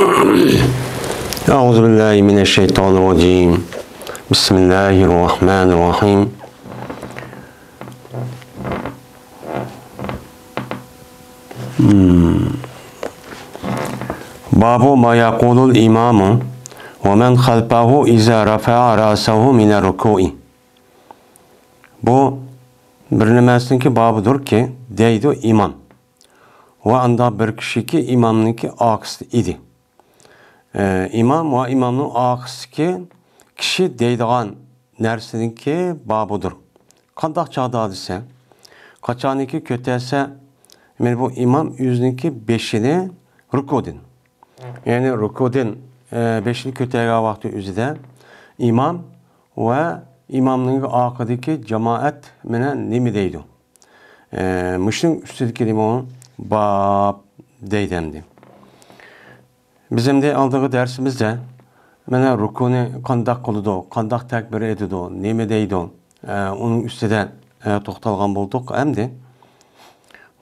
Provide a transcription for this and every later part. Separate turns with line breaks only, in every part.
أعوذ بالله من الشيطان الرجيم بسم الله الرحمن الرحيم باب ما يقول الإمام ومن خلفه إذا رفع رأسه من الركوع. Bu bir nimasiniki babıdır ki deydi imam. Ve anda bir kişi imamniki akısı idi. İmam ve imamның akısı ki kişi deydiğen nersiniki babıdır. Qandaq çağda dese, kaçaniki kötese, bu imam yüzünki beşini rükudin. Yani rükudin beşini kötege vakti üzide imam ve imamның akıdaki cemaat menen nemi deydi. Müşün üstüdeki limon bab deydemdi. Bizim de aldığı dersimizde menen rükuni qandaq kılıdı, qandaq tekbir edidu, nemi deydi. Onun üstüde toxtalgan bulduk. Hem de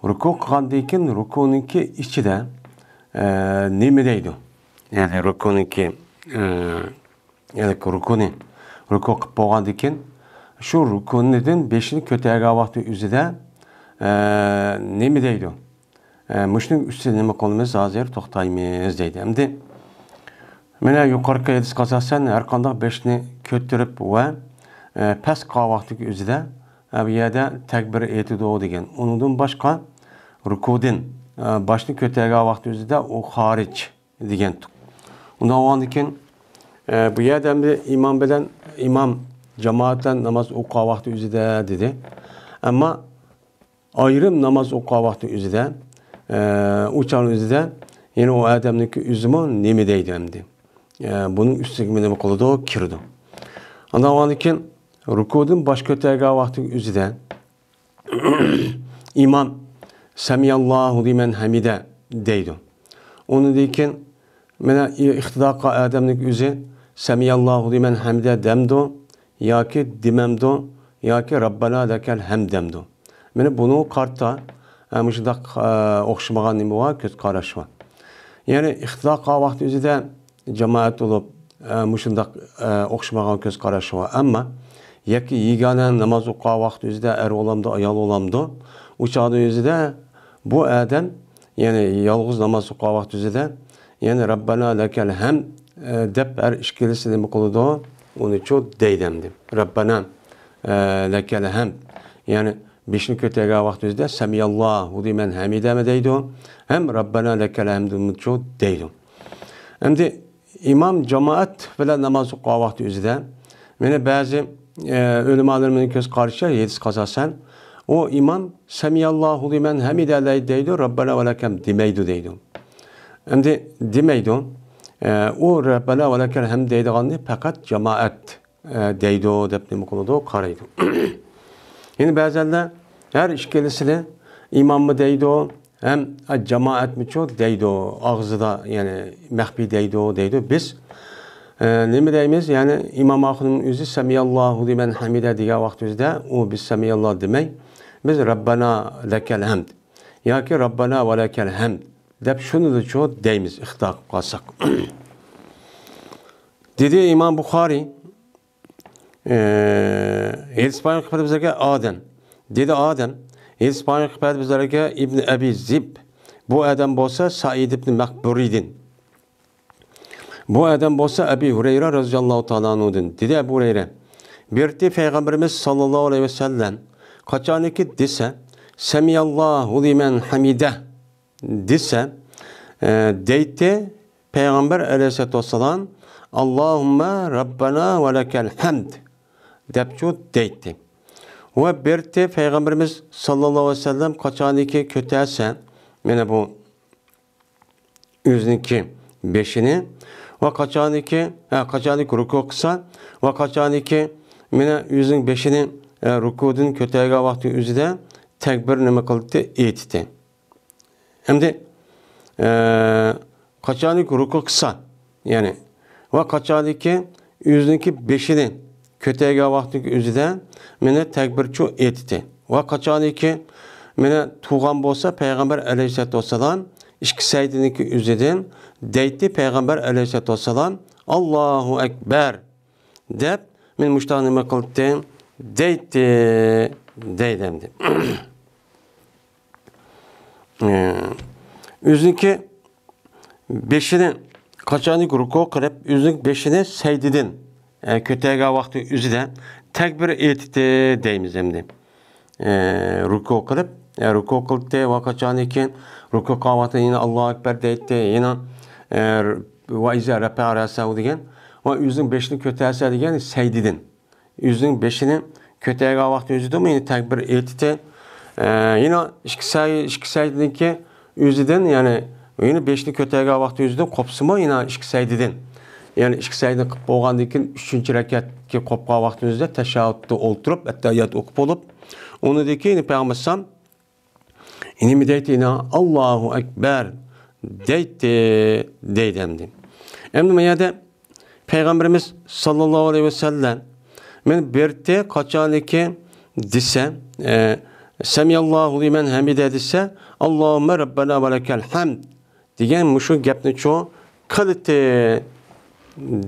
rükû qandayken rükûnunki içide nemi deydi. Yani rükûnunki yani rükûni rükû qıp bolgandan şu rükûndan beşini kötege vakti üzide nemi deydi. Müşnün üstüne nima qolimiz hazır toxtaymiz deydi. Hem de mena yuqorqi hadis qasasan har qandaq beşini kötürüp ve pes qavaqtiki üzide bu yerda takbir etidu degan. Onundan başqa rükûdan başını kötege vaqti üzide o hariç degan. Ondan oğandikin bu yerda imam bilen imam cemaatlen namaz oqa vaqti üzide dedi. Ama ayrım namaz oqa vaqti üzide uçan üzide yine o adamniki üzümü nemi deydi emdi. Bunun üstüne nima qildi kirdi. Ondan oğandikin rükûdan baş kötege vaqti üzide imam Semiyallahu limen hamide deydi. Onu deyken mena ihtidaqa adamlik üzü Semiyallahu limen hamide demdi ya ki dememdi ya ki Rabbana lekel hamd demdi. Mena bunu kartta müşdaq oxşamagan nima var, köz qaraş var. Yani ihtidaqa vaqti üzüde cemaat olup müşdaq oxşamagan köz qaraş var. Ama yaki yigane namaz oqa vaqti üzüde er olamdı, ayal olamdı. Uçağı üzüde bu adam yani yalğız namaz oqa vaqti üzüde yani Rabbana lekel hamd dep er işkilisini mi qılıdı? Onu çok deydemdi. Rabbana lekel hamd. Yani beşini kötege vaqti üzüde Semiyallahu limen hamide mi deydi? Hem Rabbana lekel hamd çok deydi. Hem de imam cemaat ve namaz oqa vaqti üzüde mene bazı ölümalarımın köz karşı yedis kazasan o imam Semiyallahu limen hamide deydi, Rabbana ve lekem demeydi deydi. Hem de demeydi, o Rabbana ve lekel hamd deydiğini fakat cemaat deydi, depnimi kılıdı, karaydı. Yani bazen her işkelisini imam mı deydi, hem cemaat mi çok deydi, ağzı da yani mehbi deydi. Biz ne mi deyimiz? Yani İmam Akın'ın üzü Semiyallahu limen hamide diye vakti üzde o biz Semiyallahu demey. Biz Rabbana lekel hamd. Ya ki Rabbana ve lekel hamd. Dep şunu da çok deyimiz. İhtaq qalsak. Dedi İmam Bukhari İspaniyol kıpırdı bizlerge Adem. Dedi Adem İspaniyol kıpırdı bizlerge İbn Abi Zib. Bu adam olsa Said ibn Makburidin. Bu adam olsa Ebu Hureyre radıyallahu ta'ala anhu'dun. Dedi Ebu Hureyre. Bir Peygamberimiz sallallahu aleyhi ve sellem kaçaniki dese Semiyallahu limen hamide dese deyte Peygamber aleyhissalatü vesselam Allahümme Rabbana ve lekel hamd depçu deyte. Ve bir Peygamberimiz sallallahu aleyhi ve sellem kaçaniki kötese yani bu yüzünki beşini ve kaçaniki ruku kısa ve kaçaniki mine yüzün beşini rukudun kötege vakti üzide tekbir nime kılıktı eğitti. Hem de kaçaniki ruku kısa yani ve kaçaniki yüzünki beşini kötege vakti üzide mine tekbir çu eğitti. Ve kaçaniki mine tuğan bolsa Peygamber aleyhissalatü vesselam ikki sajdiniki o'zidan deydi Peygamber aleyhissalatu vesselam Allahu Ekber deb men mushtaq nima qildim deydi deydimdi. O'ziniki beshini qachonlik ruku qilib, o'zining beshini sajdidin ko'targan vaqti o'zida takbir aytdi deymiz endi. Ruku qilib, ruku qildi va qachoniki ruku qilganda yana Allohu akbar deydi, yana va iza rafa'a ra'sahu degan va o'zining beshini ko'tarsa degan sajdidin. O'zining beshini ko'targan vaqti o'zida yana takbir aytdi. Yana ikki sajdiniki o'zidan, ya'ni yine beşini ko'targan vaqti o'zida qopsimi yana ikki sajdidin. Yani ikki sajdini qilib bo'lgandan keyin 3-rakatga qopgan vaqti o'zida tashahhudda o'ltirib, attahiyat o'qib bo'lib, undan keyin Payg'ambar nima deydi? Allohu akbar deydi endi. Endi bu yerda Payg'ambarimiz sallallohu alayhi vasallam men berdi qachoniki desa, Semiyallahu limen hamide desa, Allahümme Rabbena ve lekel hamd degan mushu gapni cho qildi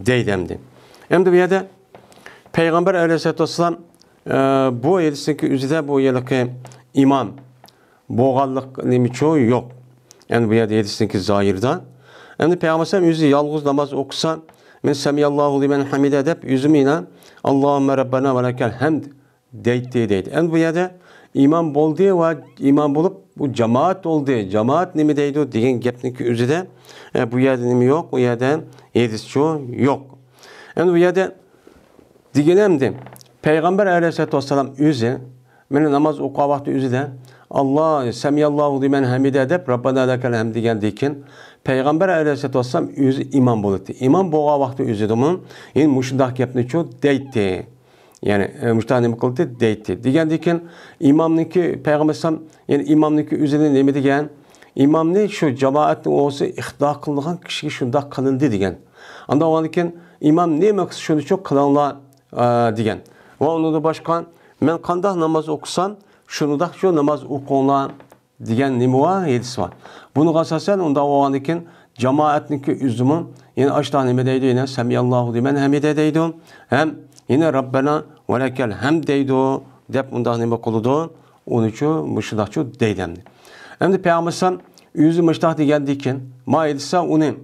deydimdi. Endi bu yerda Payg'ambar alayhissalatu vassalam bu hadisdagi o'zida bu yerlik imom bo'lganlik nima cho yo'q. Endi bu yerda hadisdagi zoirda endi Payg'ambar o'zi yolg'iz namoz o'qisa, men Semiyallahu limen hamide deb o'zimina Allahümme Rabbena ve lekel hamd deydi. Endi bu yerda imam bo'ldi va imam bo'lib bu jamoat oldu. Jamoat nima deydi degan gapniki o'zida bu yerda nima yo'q, u yerda hadischo yo'q. Endi bu yerda deganimda Payg'ambar alayhissalatu vassalam o'zi meni namoz o'qigan vaqti o'zida Alloh samiyallohu liman hamida deb Rabbana lakal hamd degandan keyin Payg'ambar alayhissalatu vassalam o'zi imom bo'ldi. Imom bo'lgan vaqti o'zida men mushundaq gapni cho deydi. Yani müştahane mi kıldı deydi. Degandan keyin imomniki Payg'ambar yani imomniki o'zini nima degan? Imomni shu jamoatning o'zi ixtiro qilgan kishiga shunday qilindi degan. Unda ondan keyin imom nima qilsa shuni cho qilinglar degan. Va undan boshqa men qanday namoz o'qisam, shunday shu namoz o'qinglar degan nima va hadis bor. Buni asosan unda ondan keyin jamoatniki o'zimi yani ashta nima deydi? Yana samiyallohu liman hamida deydi. Hem yine Rabbena ve lekel hamd deydi deb undan nima qildi? Onun uchun mushundaqchu deydimdi. Endi Payg'ambar o'zi mushtaq degandan keyin ma edsa uni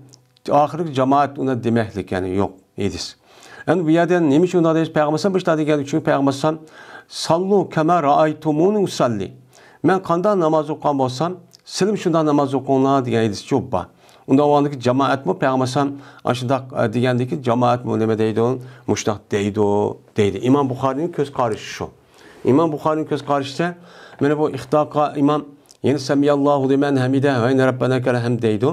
oxirgi jamoat uni demaklik yani yo'q edis. Endi bu yerda nima uchun unda deysiz Payg'ambar mushtaq degan uchun Payg'ambar sallu kama ra'aytumuni usalli. Men qanday namoz o'qigan bo'lsam, sizlar shunday namoz o'qinglar degan edis cho'p bor. Unda o'g'andagi jamoatmi Payg'ambar ashundaq degandiki jamoatmi nima deydi? Mushtaq deydi. Imom Buxoriyning ko'z qarashi shu. Imom Buxoriyning ko'z qarashida mana bu ixtiqo imom yani samiyallohu liman hamida va inna rabbana lakal hamd deydi.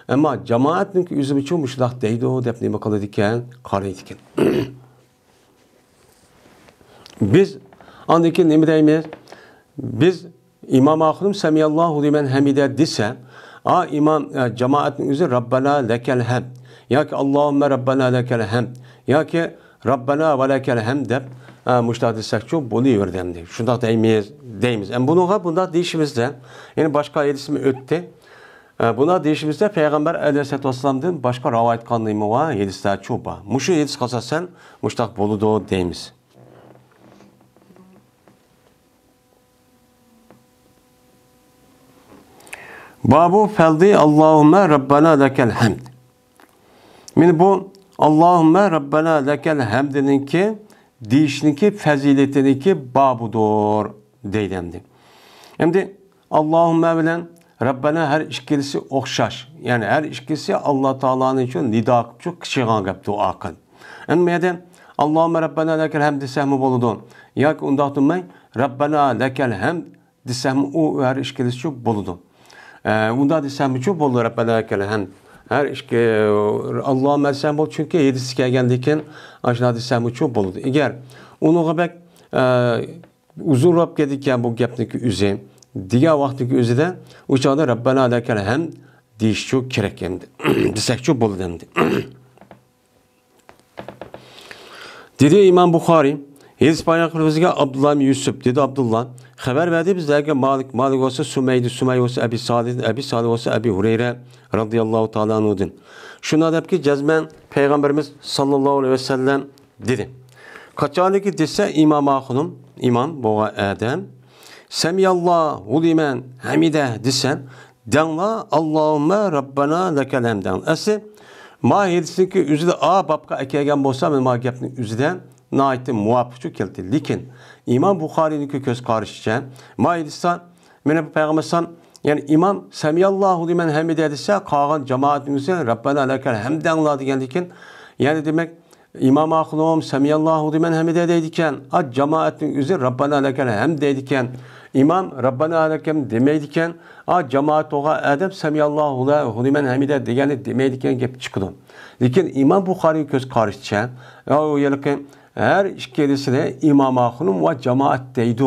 Ammo jamoatning o'zi uchun mushtaq deydi deb nima qiladi ekan? Qaraydi ekan. Biz andaki nima deymiz? Biz imom oxirim samiyallohu liman hamida desa, imam cemaatin üzeri Rabbana lekel hamd. Ya ki Allahümme Rabbana lekel hamd. Ya ki Rabbana ve lekel hamd deb mushtaq desek çok buluyor demdi. Şundak deymiz. Bunda deyişimizde yani başka hadisimi öttü. Buna deyişimizde Peygamber aleyhissalatu vesselam'dan başka rivayet kanlıyımı var hadisler çok var. Muşu hadis kasasen mushtaq boludu deymiz. Babu feldi Allahümme Rabbena lekel hamd. Yani bu Allahümme Rabbena lekel hamdinki deyişinki faziletinki babudur deydimdi. Şimdi Allahümme bilen Rabbena her işkilisi okşaş. Yani her işkilisi Allah Teala'nın için nida çok kişiğen gap dua kıl. Yani meyden Allahümme Rabbena lekel hamd desehmi boludun. Ya ki undaqtın Rabbena lekel hamd desehmi o her işkilisi çok boludun. Bunda desem çok olur Rabbena lekel hamd. Her işki Allah'ım desem bol çünkü yedisi gelgendikken aşağı desem çok boldu. Eğer onu gebek uzun rab gedikken bu gapniki üze, diğer vaktiki üzede uçağda Rabbena lekel hamd deyiş çok gerek emdi. Desek çok boldu emdi. Dedi İmam Buxari Hadis bayan qilib bizga Abdullah ibn Yusuf dedi Abdullah. Xabar berdi bizlarga Malik olsa Sumaydi, Sumay olsa Abi Salih olsa Abi Hureyre radhiyallohu ta'ala anhudan. Shuna debki jazman Peygamberimiz sallallahu aleyhi ve sellem dedi. Qachoniki desa imom axunum, imom bo'lgan adam Semiyallahu limen hamide desen dangla Allahümme Rabbana lekel hamdan. Asi ma hadisiki üzüde babka ekelgen bolsa men ma gapning üzüden naiti muvafiq keldi. Lekin İmam Buxori'ninki köz qarışıca ma hadisdan meni Peygambersan yani imam Semiyallahu limen hamide desa qolgan jamoatimizga Rabbana lekel hamdanlar degandikin yani demek İmam Axunum Semiyallahu limen hamide deydiken cemaatin üzü Rabbana lekel hamd deydiken İmam Rabbana lekem demeydiken cemaat oğa adam Semiyallahu limen hamide degeni demeydiken gap çıkıdı. Lekin İmam Buxori köz qarışça o yerken her işkelisine İmam Axunum ve cemaat deydi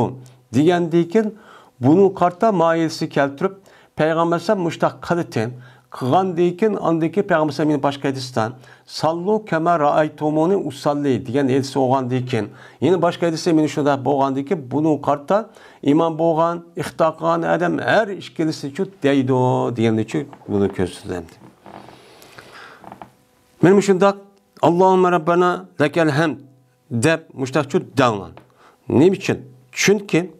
degandikin bunun karta mayelisi keltirip Peygamberse müştak kılıten qılğan deyken andaki Peygamberse meni başka hadisdan sallu kema raaytumuni usalli degan hadisi olgan deyken yine başka hadisi meni şunda bolgan deyken bunun karta imam bolgan ixta qilgan adam her işkelisi şu deydi degende şu bunu közlendi. Men şunda Allahümme Rabbana lekel hamd deb müştak şu dağlan. Ne için? Çünkü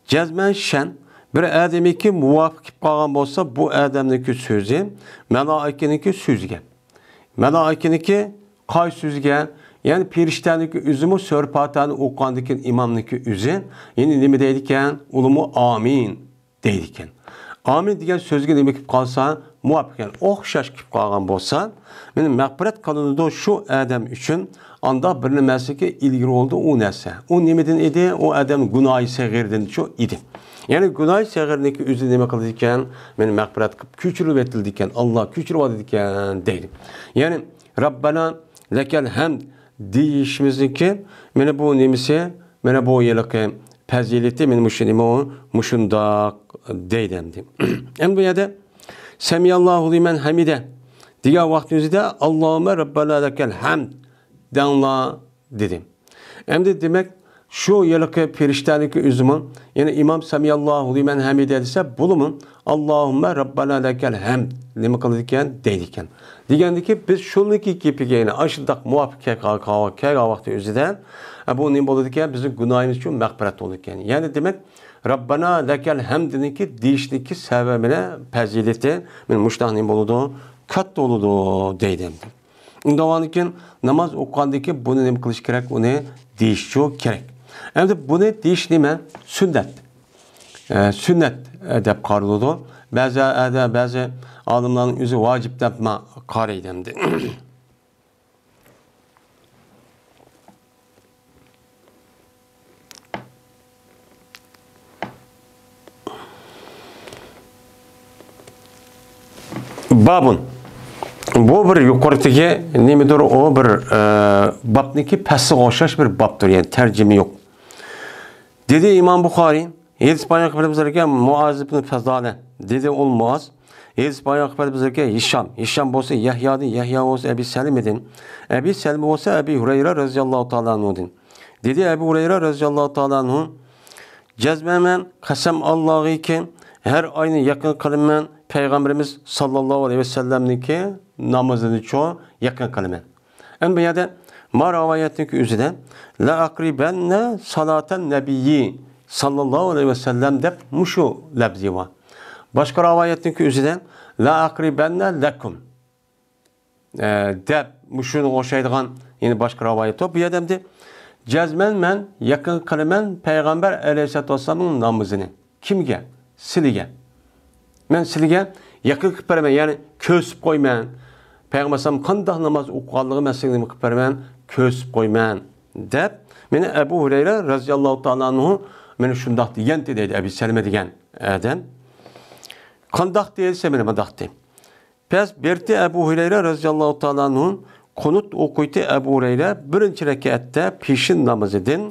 cezmen şen bir adamiki muvafiq qalgan bolsa bu adamniki so'zi malaikaninki so'ziga. Malaikaniki qay so'ziga, yani perishtaniki üzümü sörpatani o'qgandikin imamniki üzi, yani nima deydikan? Ulumu amin deydikan. Amin degan so'zga nima kelib qolsa, muvafiq o'xshash kelib qolgan bo'lsa, meni mag'firat qilindi shu adam uchun anda bir nimasiga ilgiri oldu o narsa. O nimadan edi? O adam gunohi sag'irdan shu edi. Yani günah seherindeki üzü nime kıldıkken, beni mağfiret küçülüp etildikken, Allah küçülüp etildikken deydim. Yani Rabbana lekel hamd deyişimizdeki, beni bu nimisi, beni bu yılıkı pezileti, beni muşunda deydim. En bu yerde, Semiyallahu limen hamide, diğer vaktimizde Allahümme Rabbana lekel hamd denla dedim. Hem de demek, şu yılıkı periştaniki üzümün, yani İmam Semiyallahu limen hamide dese bulumun Allahümme Rabbana lekel hamd nima qiladikan deydikan. Degandiki biz shuniki kepiga yana ashidaq muvafiq kelgan vaqti o'zida bu nima bo'ladikan bizning gunohimiz uchun mag'firat bo'ladikan. Ya'ni demak Rabbana lekel hamdniki deyishniki sababini fazilati men mushtaq nima bo'ladi? Katta bo'ladi deydi. Undan keyin namoz o'qigandiki buni nima qilish kerak? Uni deyish kerak. Endi buni deyish nima? Sunnat. Sünnet deb qaraladi. Ba'zi olimlarning o'zi vojib deb qaraydi endi. Babun. Bu bir yuqoridagi nimadir o bir babniki pastga o'xshash bir babdir, yani tarjima yo'q. Dedi İmam Buxoriy Hadis bayan qilibizlarga Muaz ibn Fazala dedi ol Muaz. Hadis bayan qilibizlarga Hisham bo'lsa Yahya'dan, Yahya bo'lsa Abi Salim'dan, Abi Salim bo'lsa Abi Hurayra radhiyallohu ta'ala anhudan. Dedi Abi Hurayra radhiyallohu ta'ala anhu jazmaman qasam Allohga her ayni yaqin qilaman Peygamberimiz sallallohu aleyhi ve sellem'niki namazını çoğu yaqin qilaman. En bu yerda ma rivoyatniki o'zida la aqribanna salatan nabiyyi sallallahu aleyhi ve sellem deb mushu labzi var. Başka rivayetniki o'zida la aqribanna lakum deb mushuni o'xshaydigan yine başka rivayet var. Bu yerda jazman men yaqin qilaman Peygamber aleyhissalatu vesselam'ning namozini. Kimga? Sizga. Men sizga yaqin qilib beraman, ya'ni ko'sib qo'yman. Peygamber sallam qanday namoz o'qiganligi men sizga nima qilib beraman? Ko'sib qo'yman deb meni Abu Hurayra radhiyallohu ta'ala anhu meni shundoq degan deydi Abi Salima degan adam. Qandoq deyilsa meni bundoq deydi. Pes berti Abu Hurayra radhiyallohu ta'ala anhu qunut o'qiydi Abu Hurayra birinchi rakatda peshin namozidan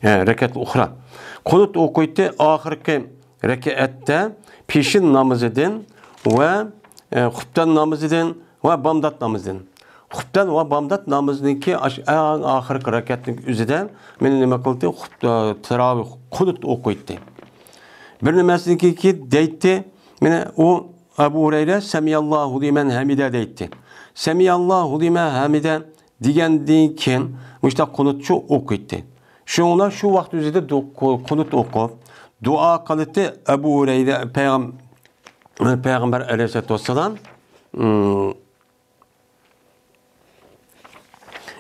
rakat uxra. Qunut o'qiydi oxirgi rakatda peshin namozidan va xuftan namozidan va bomdod namozidan. xubdan va bomdod namozniki eng oxirgi rakatning o'zida meni nima qildi? Tarovih qunut o'qiydi. Bir nimasiniki deydi, mana u Abu Hurayra Semiyallahu limen hamide deydi. Semiyallahu limen hamide degandan keyin mushta qunutchi o'qiydi. Shunlar shu vaqt o'zida qunut o'qib, duo qildi Abu Hurayra payg'ambar alayhisolatu vassalam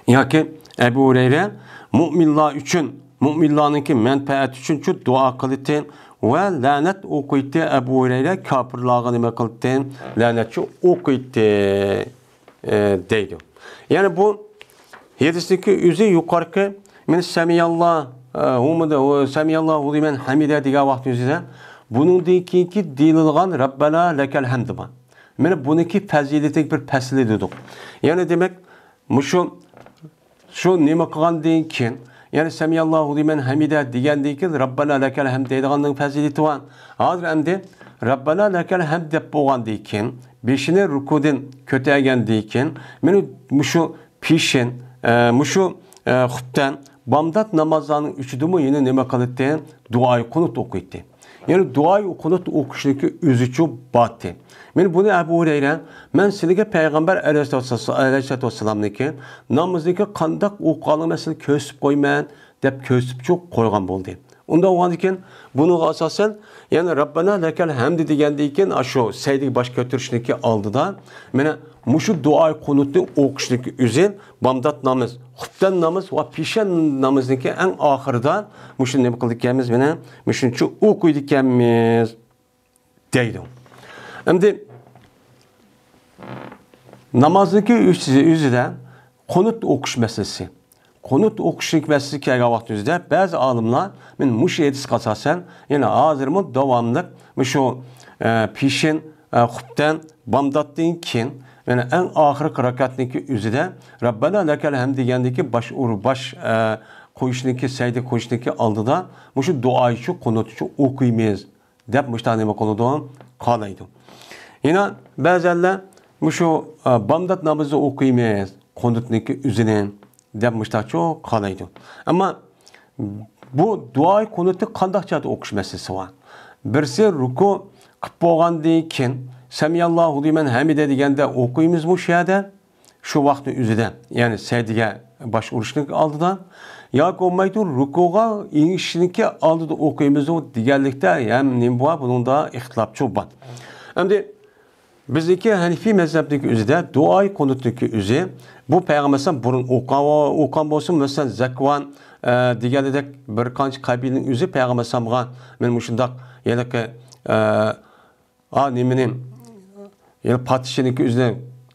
yoki Abu Hurayra mu'minlar uchun, mu'minlarningki manfaat uchun shu duo qildi va la'nat o'qiydi. Abu Hurayra kofirlarga nima qildi? La'natchi o'qiydi deydi. Ya'ni bu hadisdagi o'zi yuqorqi men Semiyallahu limen hamide degan vaqt o'zida buningdan keyingi deyilgan Rabbana lakal hamd bor. Mana buniki fazilatli bir fasli dedik. Ya'ni demak, shu nima qilgandan keyin, ya'ni Semiyallahu limen hamide degandan keyin Rabbana lakal hamd deydiganning fazilati bor. Hozir endi Rabbana lakal hamd deb bo'lgandan keyin, beshini rukudan ko'targandan keyin, mana shu pishin, shu xubdan bomdod namozlarning uchidimi yana nima qildi? Duoy qunut o'qiydi. Yani duayı qunut o'qishniki o'zicha batdi. Men buni Abu Hurayra, men sizga payg'ambar alayhisolatu vassalamniki namozniki qandoq o'qilmasini ko'rsatib qo'yman deb ko'rsatib qo'ygan bo'ldi. Unda o'g'andikin bunuga asosan, yani Rabbana lakal hamd degandan keyin shu saydiga bosh ko'tarishniki oldida meni mushu duoy qunutni o'qishniki o'zi bomdod namoz, xubdan namoz va pishan namozniki eng oxirida mushu nima qildik-kamiz, meni mushuncha o'qiydik-kamiz deydi. Endi namozniki o'zida qunut o'qish masalasi. Qunut o'qishlik masalasi kelgan vaqtimizda ba'zi olimlar men mush hadis asosan yana hozirmi davomli shu pishin xubdan bomdoddan keyin yani en oxirgi rakatniki o'zida Rabbana lakal hamd degandiki bosh qo'yishniki, sayda qo'yishniki oldida shu duoychi qunutchi o'qiymiz deb mushta nima qiladi? Qolaydi. Yana ba'zanlar shu bomdod namozni o'qiymiz qunutniki o'zini deb mushtacho qolaydi. Ammo bu duoy qunutni qandoqcha o'qish masalasi bor. Birsi ruku qilib bo'lgandan keyin Semiyallahu limen hamide deganda o'qiymiz bu yerda shu vaqtni o'zida, ya'ni saydiga bosh urishning oldida yoki bo'lmaydi rukuga ingishniki oldida o'qiymiz deganlikda ham nima bor? Bunda ixtilofchi bor. Endi bizdeki Hanifi mezhebdeki o'zida duoy qunutniki o'zi bu payg'ambarlar burun o'qan bo'lsin, masalan Zakvan deganidek bir qancha qabilaning o'zi payg'ambarlarga men shundoq yanaki nimaning patishiniki o'zida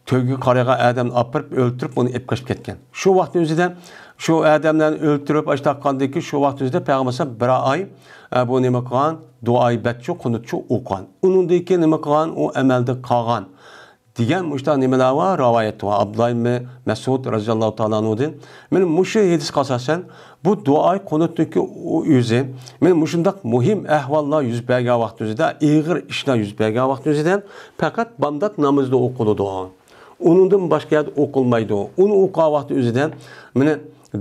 to'yga qaragan odamni olib o'ltirib uni ep qo'shib ketgan. Shu vaqt o'zida shu odamlarni o'ltirib ashtaqandiki shu vaqt o'zida payg'ambarlar bir oy bu nima qilgan? Duoy batchi qunutchi o'qgan. Undan keyin nima qilgan? U amalda qolgan degan mushta nimalar va rivoyat va Abdullah ibn Mas'ud radhiyallohu ta'ala anhudan men mushu hadis asosan bu duoy qunutniki o'zi men mushundaq muhim ahvollar yuz bergan vaqt o'zida, ig'ir ishlar yuz bergan vaqt o'zida faqat bomdod namozida o'qiladi. Undan boshqa yerda o'qilmaydi. Uni o'qigan vaqt o'zida meni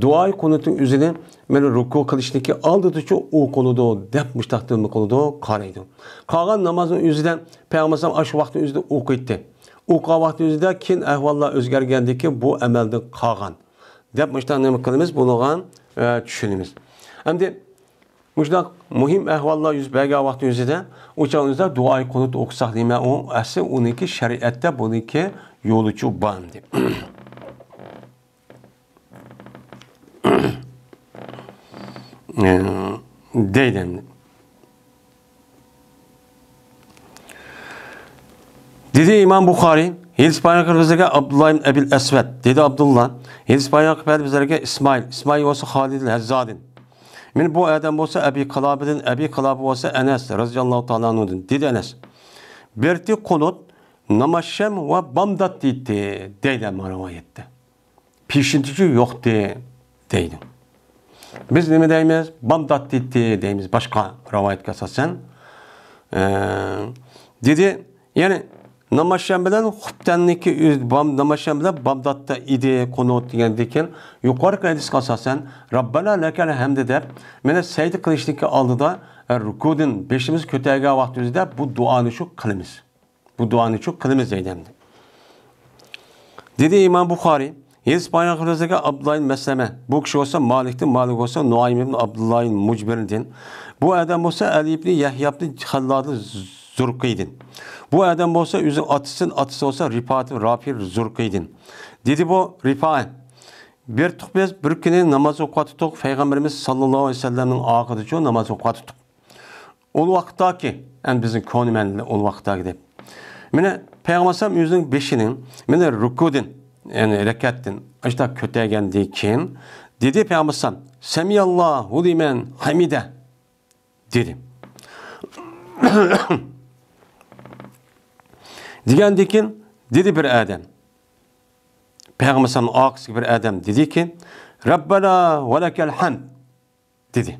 duoy qunutning o'zini meni ruku qilishniki oldidacha o'qiladi deb mustaqil qiladi, qaraydi. Qolgan namozning o'zidan payg'ambar shu vaqtning o'zida o'qiydi. O'qigan vaqt o'zida keyin ahvollar o'zgargandiki bu amaldan qolgan deb mustaqil nima qilamiz? Buni tushunamiz. Endi mushundaq muhim ahvollar yuz bergan vaqt o'zida o'chog'imizda duoy qunut o'qisak nima u asli uniki shariatda buniki yo'lichi bor deb. deydi. Dedi İmam Bukhari, hadis payg'ambar bizlarga Abdullah ibn Abil Aswad, dedi Abdullah, hadis payg'ambar bizlarga İsmail olsa Halid el-Hazzadin. Men bu adam olsa Abi Qalab olsa Enes radhiyallohu ta'ala anhudan, dedi Enes. Berti qunut namasham va bomdod deydi, deydi rivoyatda. Pishintichi yo'qdi, deydi. Biz nima deymiz? Bomdod deydi deymiz boshqa rivoyatga asosan. Dedi, yani Namaşan bilen Xubtanniki namaşan bilen Bagdadda idi konut degandeken yuqorqi hadisga asosan Rabbana lakal hamd deb mana sayt qilishlikka oldida rukudan beshimiz ko'targan vaqtimizda bu duoni shu qilamiz. Bu duoni shu qilamiz deydi. Dedi İmam Buxoriy, Yez Peygamberimizga Abdullah Mesleme, bu kishi olsa Malik'tin, Malik olsa Nuaym ibn Abdullah Mucbir'din. Bu adam olsa Ali ibn Yahya ibn Hallad'ın Zurqiydin. Bu adam olsa üzün atısı olsa Rifat-ı Rafir Zurqiydin. Dedi bu Rifat, bir tıkbez bir günü namaz okuyatık, Peygamberimiz sallallahu aleyhi ve sellem'in ağıdı çoğu namaz okuyatık. O vakitta ki, en bizim konumenli o vakitta gidip. Mine Peygamber yüzün beşinin, mine rükudin, yani rekattin, işte kötüygendiyken, dedi Peygamber Semiyallahu limen hamide, dedi. Digendikin, dedi bir adam. Peygamber'in ağzı bir adam dedi ki, Rabbana ve lekel hamd, dedi.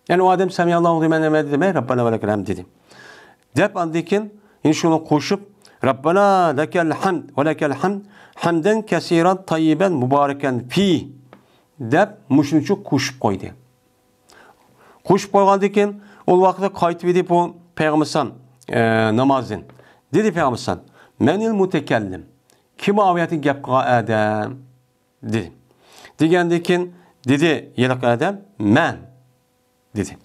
Yani o adam Semiyallahu limen hamide demeye, Rabbana ve lekel hamd dedi. Dep andikin, şunu koşup Rabbana lekel hamd ve lekel hamd hamden kesiran tayyiben mübareken fi dep muşnuçu koşup koydu. Koşup koygandikin o vakitte kayıt edip o Peygamber'in namazın. Dedi Peygamber menil mutekellim. Kim aviyetin gep adam dedi. Digendikin dedi yelak adam men dedi.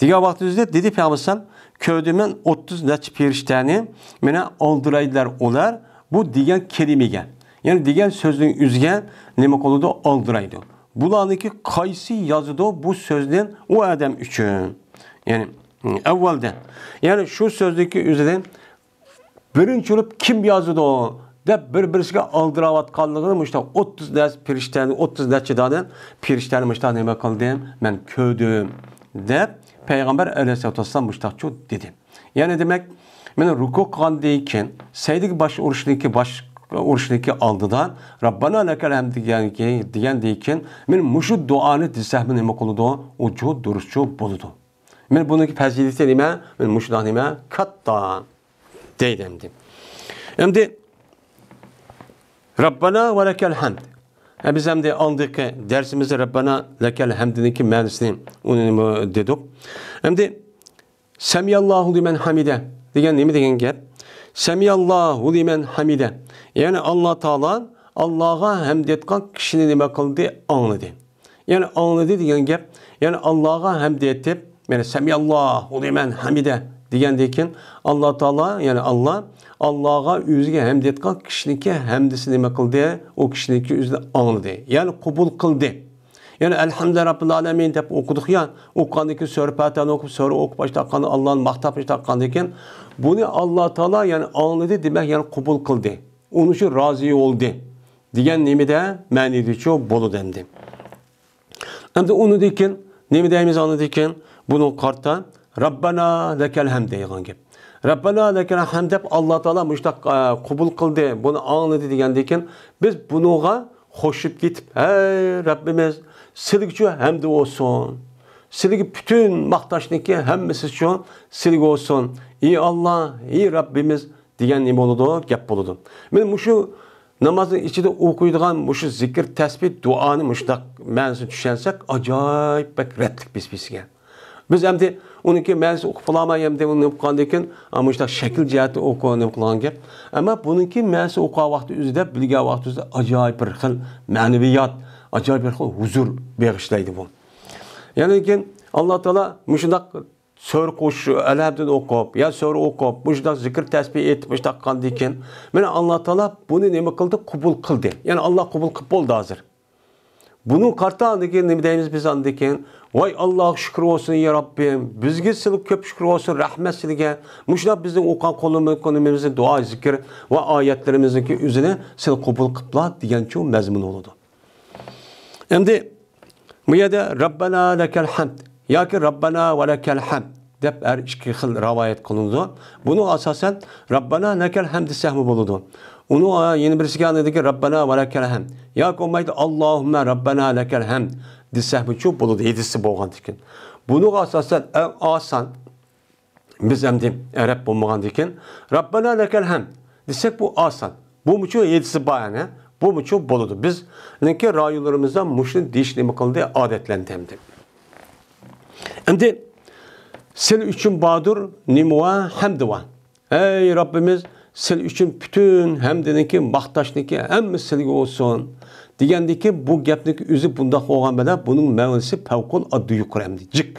Diga vaxtımızda dedi Peygamber köydümen 30 neçe perişteni mene aldıraydılar olar bu digen kelimege. Yani digen sözün üzgen neme koludu aldıraydı. Bulanıki kaysi yazıdı bu sözden o adam üçün. Yani evvelden. Yani şu sözdeki üzerinde birinci olup kim yazıdı o? De birbirine aldıravatkanlığını müşte 30 neçe perişteni 30 neçe daden perişteni müşte neme kıldım men köydüm de Peygamber aleyhisselatü vesselam müştakçu dedi. Yani demek ben ruku kıldıyken seydik baş oruçliki aldıdan Rabbana lekel hamd diyendiyken men muşu duanı dizsehmin nime koludu ucu duruşçu boludu. Men bununki fazileti nime men muşu nime katta deydimdi. Hem de Rabbana ve lekel hamd. Biz hem de aldık dersimizde Rabbana lekel hamd'deki menisini onu dedik. Hem de Semiyallahu limen hamide degen nemi degen gap? Semiyallahu limen hamide. Yani Allah Teala Allah'a hamd etken kişinin nime kıldı anladı. Yani anladı degen gap. Yani Allah'a hamd etip yani Semiyallahu limen hamide degendeyken Allah Teala yani Allah'a üzge hamd etken kişiniki hamdisi nime kıldı o kişiniki üzge anladı. Yani kubul kıldı. Yani elhamdülillah Rabbil Alemin deyip okuduk ya, okandaki Sure Fatiha'nı okup, Sure okup başlakan Allah'ın mahtap başlakan bunu Allah Teala yani anladı demek yani kubul kıldı. Onun için razı oldu. Diyen nemi de menidi çok bolu dendi. Hem de onu deyken, nemi deyimiz anladıyken bunun kartta Rabbana lekel hamd deyken gibi. Rabbana lekel hamd deyip Allah Teala müştak kubul kıldı. Bunu anladı diyendeyken biz bunuğa hoşup gitip hey Rabbimiz silgi hamd olsun. Silgi bütün maktaşniki hemmisi için silgi olsun. İyi Allah, iyi Rabbimiz diyen nemi oludu, gep boludu. Ben şu namazın içinde okuyduğum şu zikir, tesbih, duanı müştak mənisi düşensek acayip bek retlik bizga. Biz hem de onunki mənisi okup bulamay hem de onu okuyandayken müştak şekil cihati okuyan gep. Ama bununki mənisi okuyan vakti üzerinde, bilgen vakti üzerinde acayip bir xil maneviyat, acayip bir xil huzur bağışlaydı bu. Yani ki Allah Teala müştak Sure koşu, elhamdülillah okup, ya sure okup, müştak zikir tesbih et, müştak kandiyken, yani Allah Teala bunu nemi kıldı, kubul kıldı. Yani Allah kubul kıp oldu hazır. Bunun kartı andaki nemi deyimiz biz andaki, vay Allah şükür olsun ya Rabbim, bizge silik köp şükür olsun, rahmet silge, müştak bizim okan konumumuzun dua, zikir ve ayetlerimizdeki üzerine silik kubul kıpla diyen çoğu mezmun oldu. Hem de bu yerde Rabbana lekel hamd. Ya ki Rabbana ve lekel hamd dep iki xil rivayet kılındı. Bunu asasen Rabbana lekel hamd sehmi buludu. Onu yeni birisi anladı ki Rabbana ve lekel hamd. Ya ki olmaydı Allahümme Rabbana lekel hamd sehmi çok buludu. Yedisi boğan dikin. Bunu asasen asan biz hem de Arap bulmağan dikin. Rabbana lekel hamd. desek bu asan. Bu muçu yedisi bayana, bu muçu boludu. Biz neki rayularımızda muşun deyişlemi kıldı adetlendirdi. Şimdi sen üçün badur nimuva hamduva. Ey Rabbimiz sen üçün bütün hamdiniki mahtaşniki hem silgi olsun. Degandiki bu gapniki üzü bundaq olgan bilan bunun ma'nosi favqul addi yuqori hamdi jik.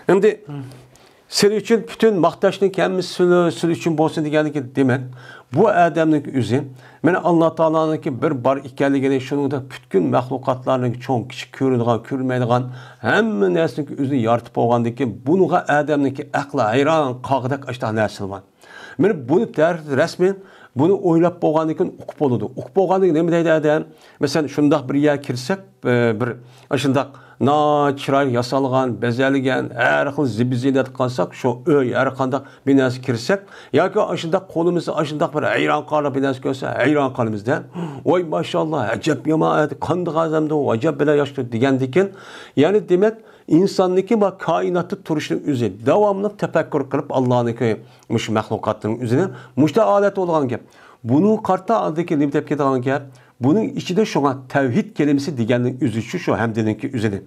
Endi sen üçün bütün mahtaşniki hem sil üçün bo'lsin degandiki demak bu adamning o'zi mana Alloh taoloning bir bor ekanligini shuningdek bütün mahluqotlarning cho'ng kichik ko'rinadigan, ko'rmaydigan hamma narsani o'zi yaratib qo'ygandiki bunga adamning aqli hayron qog'dak ashta narsa bor. Mana buni rasmen bunu o'ylab bo'lgandan keyin o'qib bo'ladi. O'qib bo'lgandan nima deydi adam? Masalan, shundoq bir yerga kirsak, bir shundoq chiroyli yasalgan, bezalgan, har xil zibizinat qilsak, shu uy har qanday binosi kirsak, yoki shundoq qo'limizni shundoq bir hayron qolib binosi ko'rsa, hayron qolamizda. Voy mashalloh, ajab jamoat, qanday azamda, ajab bilan yoshdi degandan keyin, ya'ni demak insonniki va koinotda turishning o'zi davomli tafakkur qilib Allohniki mush mahluqotning o'zini mushta odat bo'lgan gap. Buni qarta aldiki nima deb ketadigan gap? Buning ichida shunga tavhid kelimasi deganning o'zi shu hamdiniki o'zini.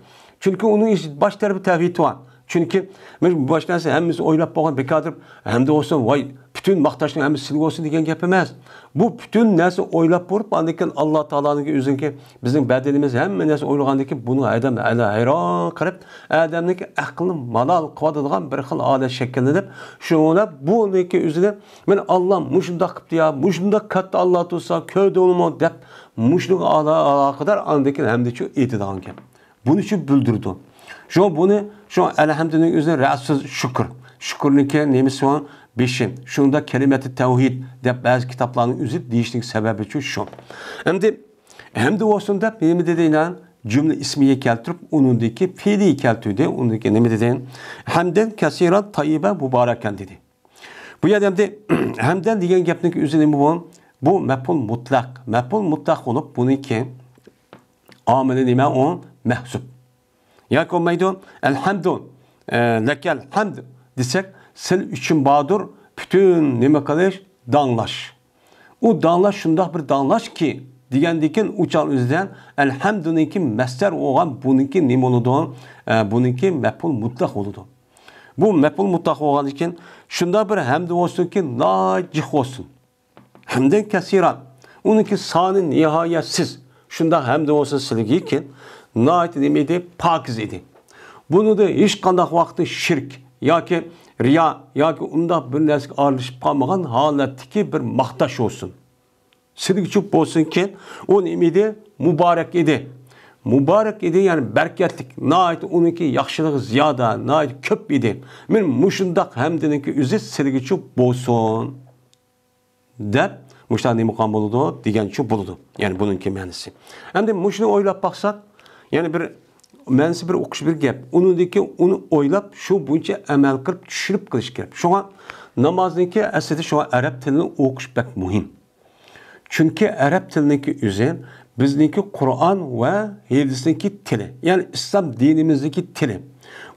Chunki uning bosh tarafi tavhid bor. Chunki men bosh narsa hammasi o'ylab bo'lgan bekodir hamda olsun voy bütün maqtashning hammasi silgi olsun degan gap emas. Bu bütün narsa o'ylab bo'lib, lekin Alloh taoloning o'ziniki bizning badanimiz hamma narsa o'ylagandan keyin buni adam hayron qilib, adamning aqlini malol qiladigan bir xil odat shakllanib, shuna buniki o'zini men Alloh mushundoq qilibdi ya, mushundoq katta Alloh tursa, ko'dolmo deb mushunga aloqador andakin hamda shu aytadigan gap. Buni shu bildirdi. Şu elhamdülillah özüne rahatsız şükür. Şükürlük'e nemisi olan beşin. Şunda kelimeti tevhid de bazı kitapların özü değiştiği sebebi şu. Hem de olsun da benim dediğinden cümle ismiye keltirip onundaki fiili keltirdi. Onundaki ne dediğin hemden kesiran tayyibe mübareken dedi. Bu yerdemde hemden diyen gapning özü bu mef'ul mutlak. Mef'ul mutlak olup bununki ameli nime o mehsup. Yak olmaydı, elhamdülillah, lekel hamd desek, sen üçün badur, bütün nime kalış, danlaş. O danlaş şundak bir danlaş ki, diyendikin uçan üzden, elhamdülillah ki mesler olan bununki nime oludu, bununki mef'ul mutlak oludu. Bu mef'ul mutlak olan için, şunda bir hamd olsun ki, nacih olsun. Hamden kesiran, onunki sani nihayetsiz, şunda hamd olsun silgi ki, nait demeydi, pakiz idi. Bunu da hiç kandak vakti şirk, yoki riya, yoki unda bir narsa aralashib qolmagan holatdagi bir maqtash olsun. Silgichuk olsun ki, o nemedi, mübarek idi. Mübarek idi, yani berketlik, nait onunki yaxshilik ziyoda, nait köp idi. Men mushundaq hamdiniki o'zi silgichuk olsun. Deb, mushta ne muqam boludu, degan shu boludu. Yani bununki ma'nosi. Endi mushuni o'ylab baqsak, yani bir mensi bir o'qish bir gap. Uni o'ylab shu bo'yicha amal qilib tushunib qilish kerak. Shunga namozniki aslida shu arab tilini o'qish bak muhim. Chunki arab tiliniki o'zi bizniki Qur'on va hadisniki tili. Yani islom dinimizdagi tili.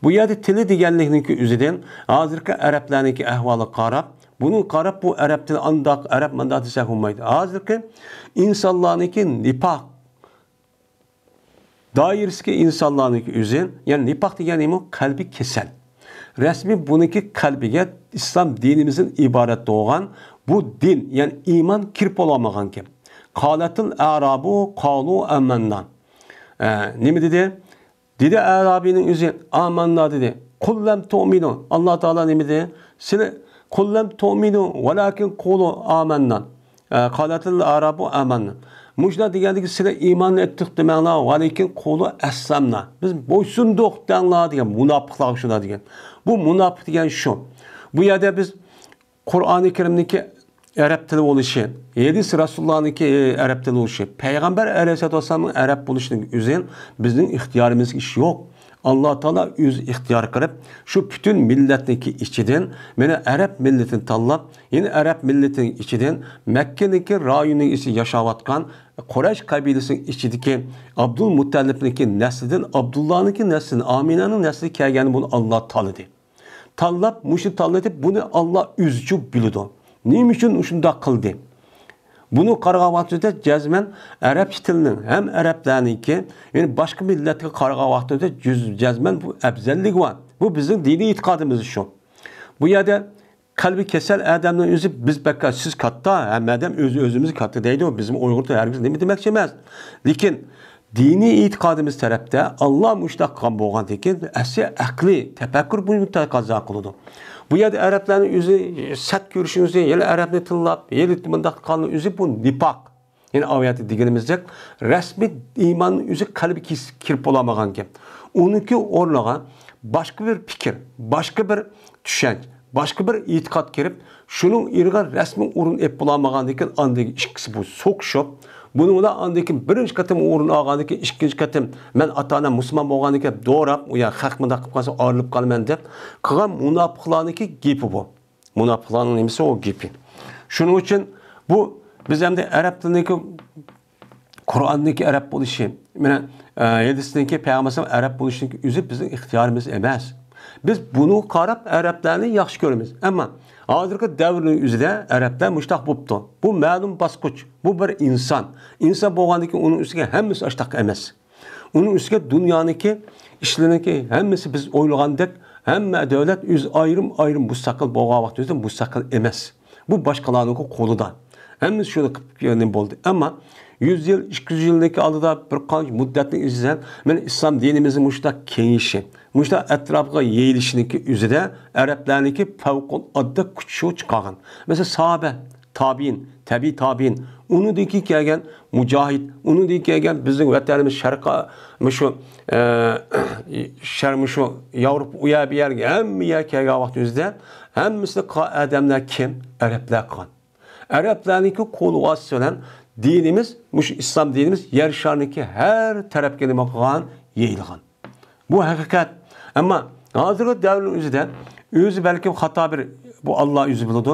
Bu yerda tili deganlikniki o'zidan hozirgi arablarniki ahvoli qarab, bunu qarab bu arab tili andaq, arab mandaq desak bo'lmaydi. Hozirgi insonlarniki nifaq dairesiga insonlarning o'zi, yani nifaq degani nima? Qalbi kasal. Rasmiy buniki qalbiga islom dinimizin iborat bo'lgan bu din, yani iymon kirib olmagan kim? Qalatul arabu qalu amanna. Nima dedi? Dedi Arabining o'zi amanna dedi. Qul lam tu'minu. Alloh taolo nima dedi? Sizlar qul lam tu'minu walakin qulu amanna. Qalatul arabu amanna. Mujda degandiki sizlar iymon etdik demanglar, lekin qo'li aslamna. Biz bo'ysundiq denglar degan munofiqlar shuna degan. Bu munofiq degan shu. Bu yerda biz Qur'oni Karimniki arab tili bo'lishi, hadis Rasulullohniki arab tili bo'lishi, payg'ambar alayhisolatu vasallamning arab bo'lishining o'zi bizning ixtiyorimizga ish yo'q. Allah Teala öz ixtiyor qilib, şu bütün milletniki ichidan, meni arab milletini tanlab, yine arab milletining ichidan Makkaniki rayonining ichida yashayotgan Quraysh qabilasining ichidagi Abdulmuttallibniki naslidan Abdullah'niki naslidan Aminaning nasli kelgani bunu Allah tanladı. Tanlab, muşu tanladı, bunu Allah üzücü bildi. Nima uchun shunday qildi? Buni qarag'avaqtida jazman arab tilining ham arablarniki, ya'ni boshqa millatga qarag'avaqtida jazman bu afzallik bor. Bu bizning diniy e'tiqodimiz shu. Bu yerda qalbi kasal odamning o'zi biz bakka siz katta, hammadan o'zimiz katta deydi. Bizim Uyg'urda hargiz nima demoqchi emas. Lekin diniy e'tiqodimiz tarafda Alloh mushtaq qilgan bo'lgandan keyin asli aqli tafakkur buni taqozo qiladi. Bu yerda arablarning o'zi sat ko'rishimizni, ya'ni arabni tillab, ya'ni bundaq qilgan o'zi bu nifoq. Ya'ni oyatda deganimizdek, rasmiy iymonning o'zi qalbiga kirib bo'lmagan gap. Uniki o'rniga boshqa bir fikr, boshqa bir tushunch, boshqa bir e'tiqod kirib, shuning irg'a rasmiy o'rin ep bo'lmagandan keyin andagi ikkisi bu so'qishib, bunu da andaki birinci katım uğruna ağandaki ikinci katım ben atana Müslüman bo'lganiki doğrab ya haqmında qilib qolsa ayrılıp qolman deb qilgan munofiqlarniki gepi bu. Munofiqlarning nimasi o gepi. Shuning uchun bu biz hamda arab tilidagi Qur'ondagi arab bo'lishi, mana hadisdagi payg'ambar arab bo'lishniki o'zi bizning ixtiyorimiz emas. Biz bunu qarab arablarni yaxshi ko'ramiz. Ammo hozirgi davrning o'zida arablar mushtaq bo'libdi. Bu ma'lum bosqich, bu bir inson. Inson bo'lgandan keyin uning ustiga hammasi ashtaq emas. Uning ustiga dunyoniki, ishlarniki hammasi biz o'ylagandek hamma davlat o'z ayrim mustaqil bo'lgan vaqtida mustaqil emas. Bu boshqalarning qo'lida. Hammasi shuni qilib bo'ldi. Ammo 100 yil, 200 yildagi oldida bir qancha muddatni izlab, men islom dinimizning mushtaq kengishi, mushtaq atrofiga yeyilishniki o'zida arablarniki favqulodda kuch chiqargan. Mesela sahabe, tabiin, tabiiy tabiin, unidagi kelgan mujohid, unidagi kelgan bizning vatanimiz sharqqa, shu Yevropa uya bir yerga hamma kelgan vaqtimizda hammasi odamlar kim? Arablar qilgan. Arablarniki qo'l ostida bilan dinimiz, İslam dinimiz yer şarındaki her tarafga nima qilgan, yeyilgan. Bu haqiqat. Ammo hozirgi davrin o'zida o'zi balki xato bir bu Alloh o'zi biladi.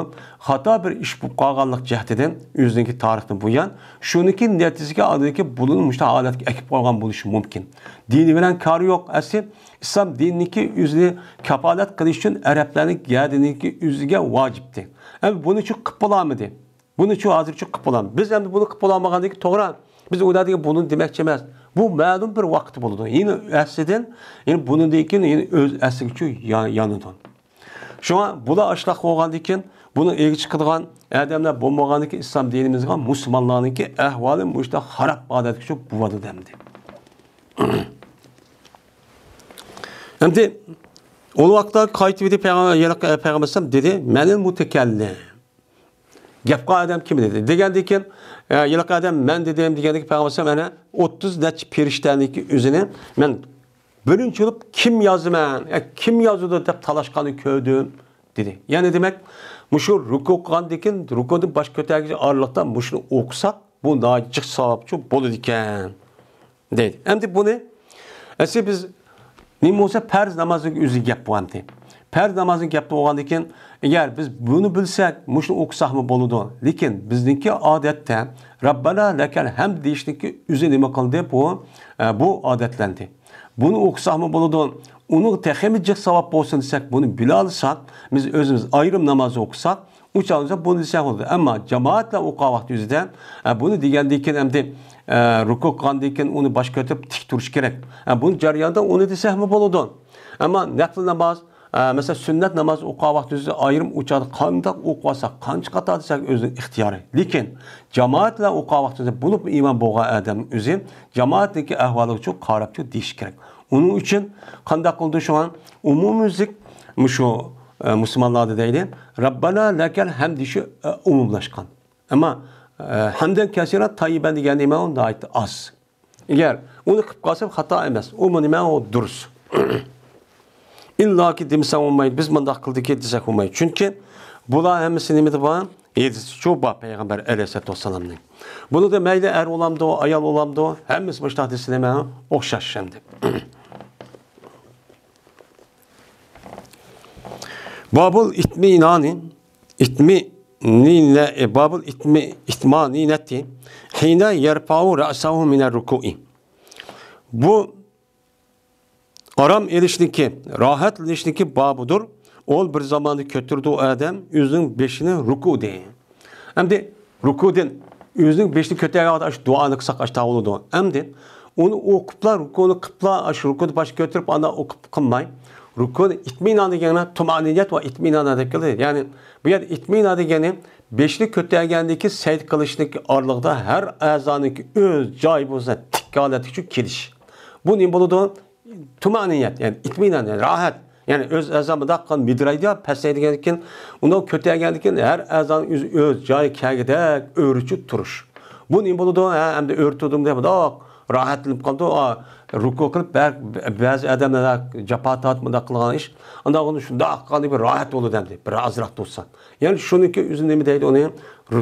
Xato bir ish bo'lib qolganlik jihatidan o'ziniki tarixdan buyon shuniki natijasiga oldiki bulun mushta holatga akib qolgan bo'lishi mumkin. Dini bilan kori yo'q. Asli islom diniki o'zini kafolat qilish uchun arablarning yadiniki o'ziga vojibdi. Ama bunu çok qilib bo'lamidi? Bunu şu hozircha qilib bo'lamiz. Biz endi buni qilib bo'lmagandagi to'g'ri. Biz o'yladigan buni demoqchi emas. Bu ma'lum bir vaqt bo'ladi. Yine aslidan, yine bundan keyin yine o'z asliga yonidan. Shunga bular ashlaq bo'lgandan keyin buni ega chiqadigan odamlar bo'lmagandan keyin islom dinimizga musulmonlarningki ahvoli mushta xarob holatga tushib bo'ladi demdi. Endi o vaqtda qaytib edib payg'ambar dedi, "Menil mutakallim." Gapqa adam kim dedi? Degandan keyin yilqi adam men dedim degandagi payg'ambar mana 30 necha perishtaniki o'zini men birinchi bo'lib kim yozaman, kim yozadi deb talashqani ko'rdim dedi. Ya'ni demak, mushu ruku qilgandan keyin rukudan bosh ko'targichi oraliqda mushuni o'qisak, bu nojiq savobchi bo'ladi ekan dedi. Endi buni asli biz nima bo'lsa farz namoziga o'zi gap bo'lamdi. Farz namozini gap bo'lgandan keyin agar biz buni bilsak, mushuni o'qisakmi bo'ladi. Lekin bizniki odatda Rabbana lakal hamd deyishniki o'zi nima qildi bu odatlandi. Buni o'qisakmi bo'ladi. Uni texnik savob bo'lsin desak, buni bila olsak, biz o'zimiz ayrim namoz o'qisak, uchalsa buni desak bo'ladi. Ammo jamoatla o'qigan vaqtimizda buni degandan keyin endi ruku qilgandan keyin uni bosh ko'tarib tik turish kerak. Buni jarayonda uni desakmi bo'ladi. Ammo nafl namoz mesela sünnet namazı o'qigan vaqtimizda ayrim uçadı qanday o'qisak, qancha qator desak o'zining ixtiyori. Lekin jamoatla o'qigan vaqtimizda bo'lib iymon bo'lgan odam o'zi jamoatniki ahvoli uchun qarab deyish kerak. Uning uchun qanday qildi shu an umumiylik shu musulmonlarda deydi, Rabbana lakal hamd shu umumlashgan. Ammo hamdan kasirat tayyiban degan nima unda aytdi az. Agar uni qilib qolsam xato emas. U nima o durust. İlla ki demsem olmaydı, biz mındak kıldık desek olmaydı. Çünkü bular hemisi nimeti var, yedisi çoğu var Peygamber Aleyhisselatü Vesselam'ın. Bunu da meyli er olamdı o, ayal olamdı o, hemisi başta desineme okşaş şimdi. Babul itmani netti, hine yerfa'u ra'sahu miner ruku'i. Bu aram erişniki, rahat erişniki babudur. ol bir zamanda götürdü o adam özünün beşini ruku de. Hamdi rukudan özünün beşini kötüye aş duanı kısak aş tavuludu. Hamdi onu okuplar rukunu kıpla aş rukudu baş götürüp anda okup kılmay. Rukun itminan degeni tumaniyet ve itminan degeni. Yani bu yer itminan degeni beşli kötüye geldiki seyit kılışındaki ağırlıkta her azanınki öz cay bozsa tikkaleti şu kiliş. Bu ne buludu? Tumaniyet yani itminan yani rahat. Yani öz azamı kan midrayda peseydigenken ondan kötüye geldikken her azan öz cay kagidek örücü turuş. Bu ne buludu? Hem de örtüdüm de bu rahatlanıp kaldı. Ruku kılıp bazı adamlar capa tatmada kılgan iş. Anda onu şunda kaldı bir rahat olur dendi. Bir azrak tutsa. Yani şununki üzerinde mi deydi onu?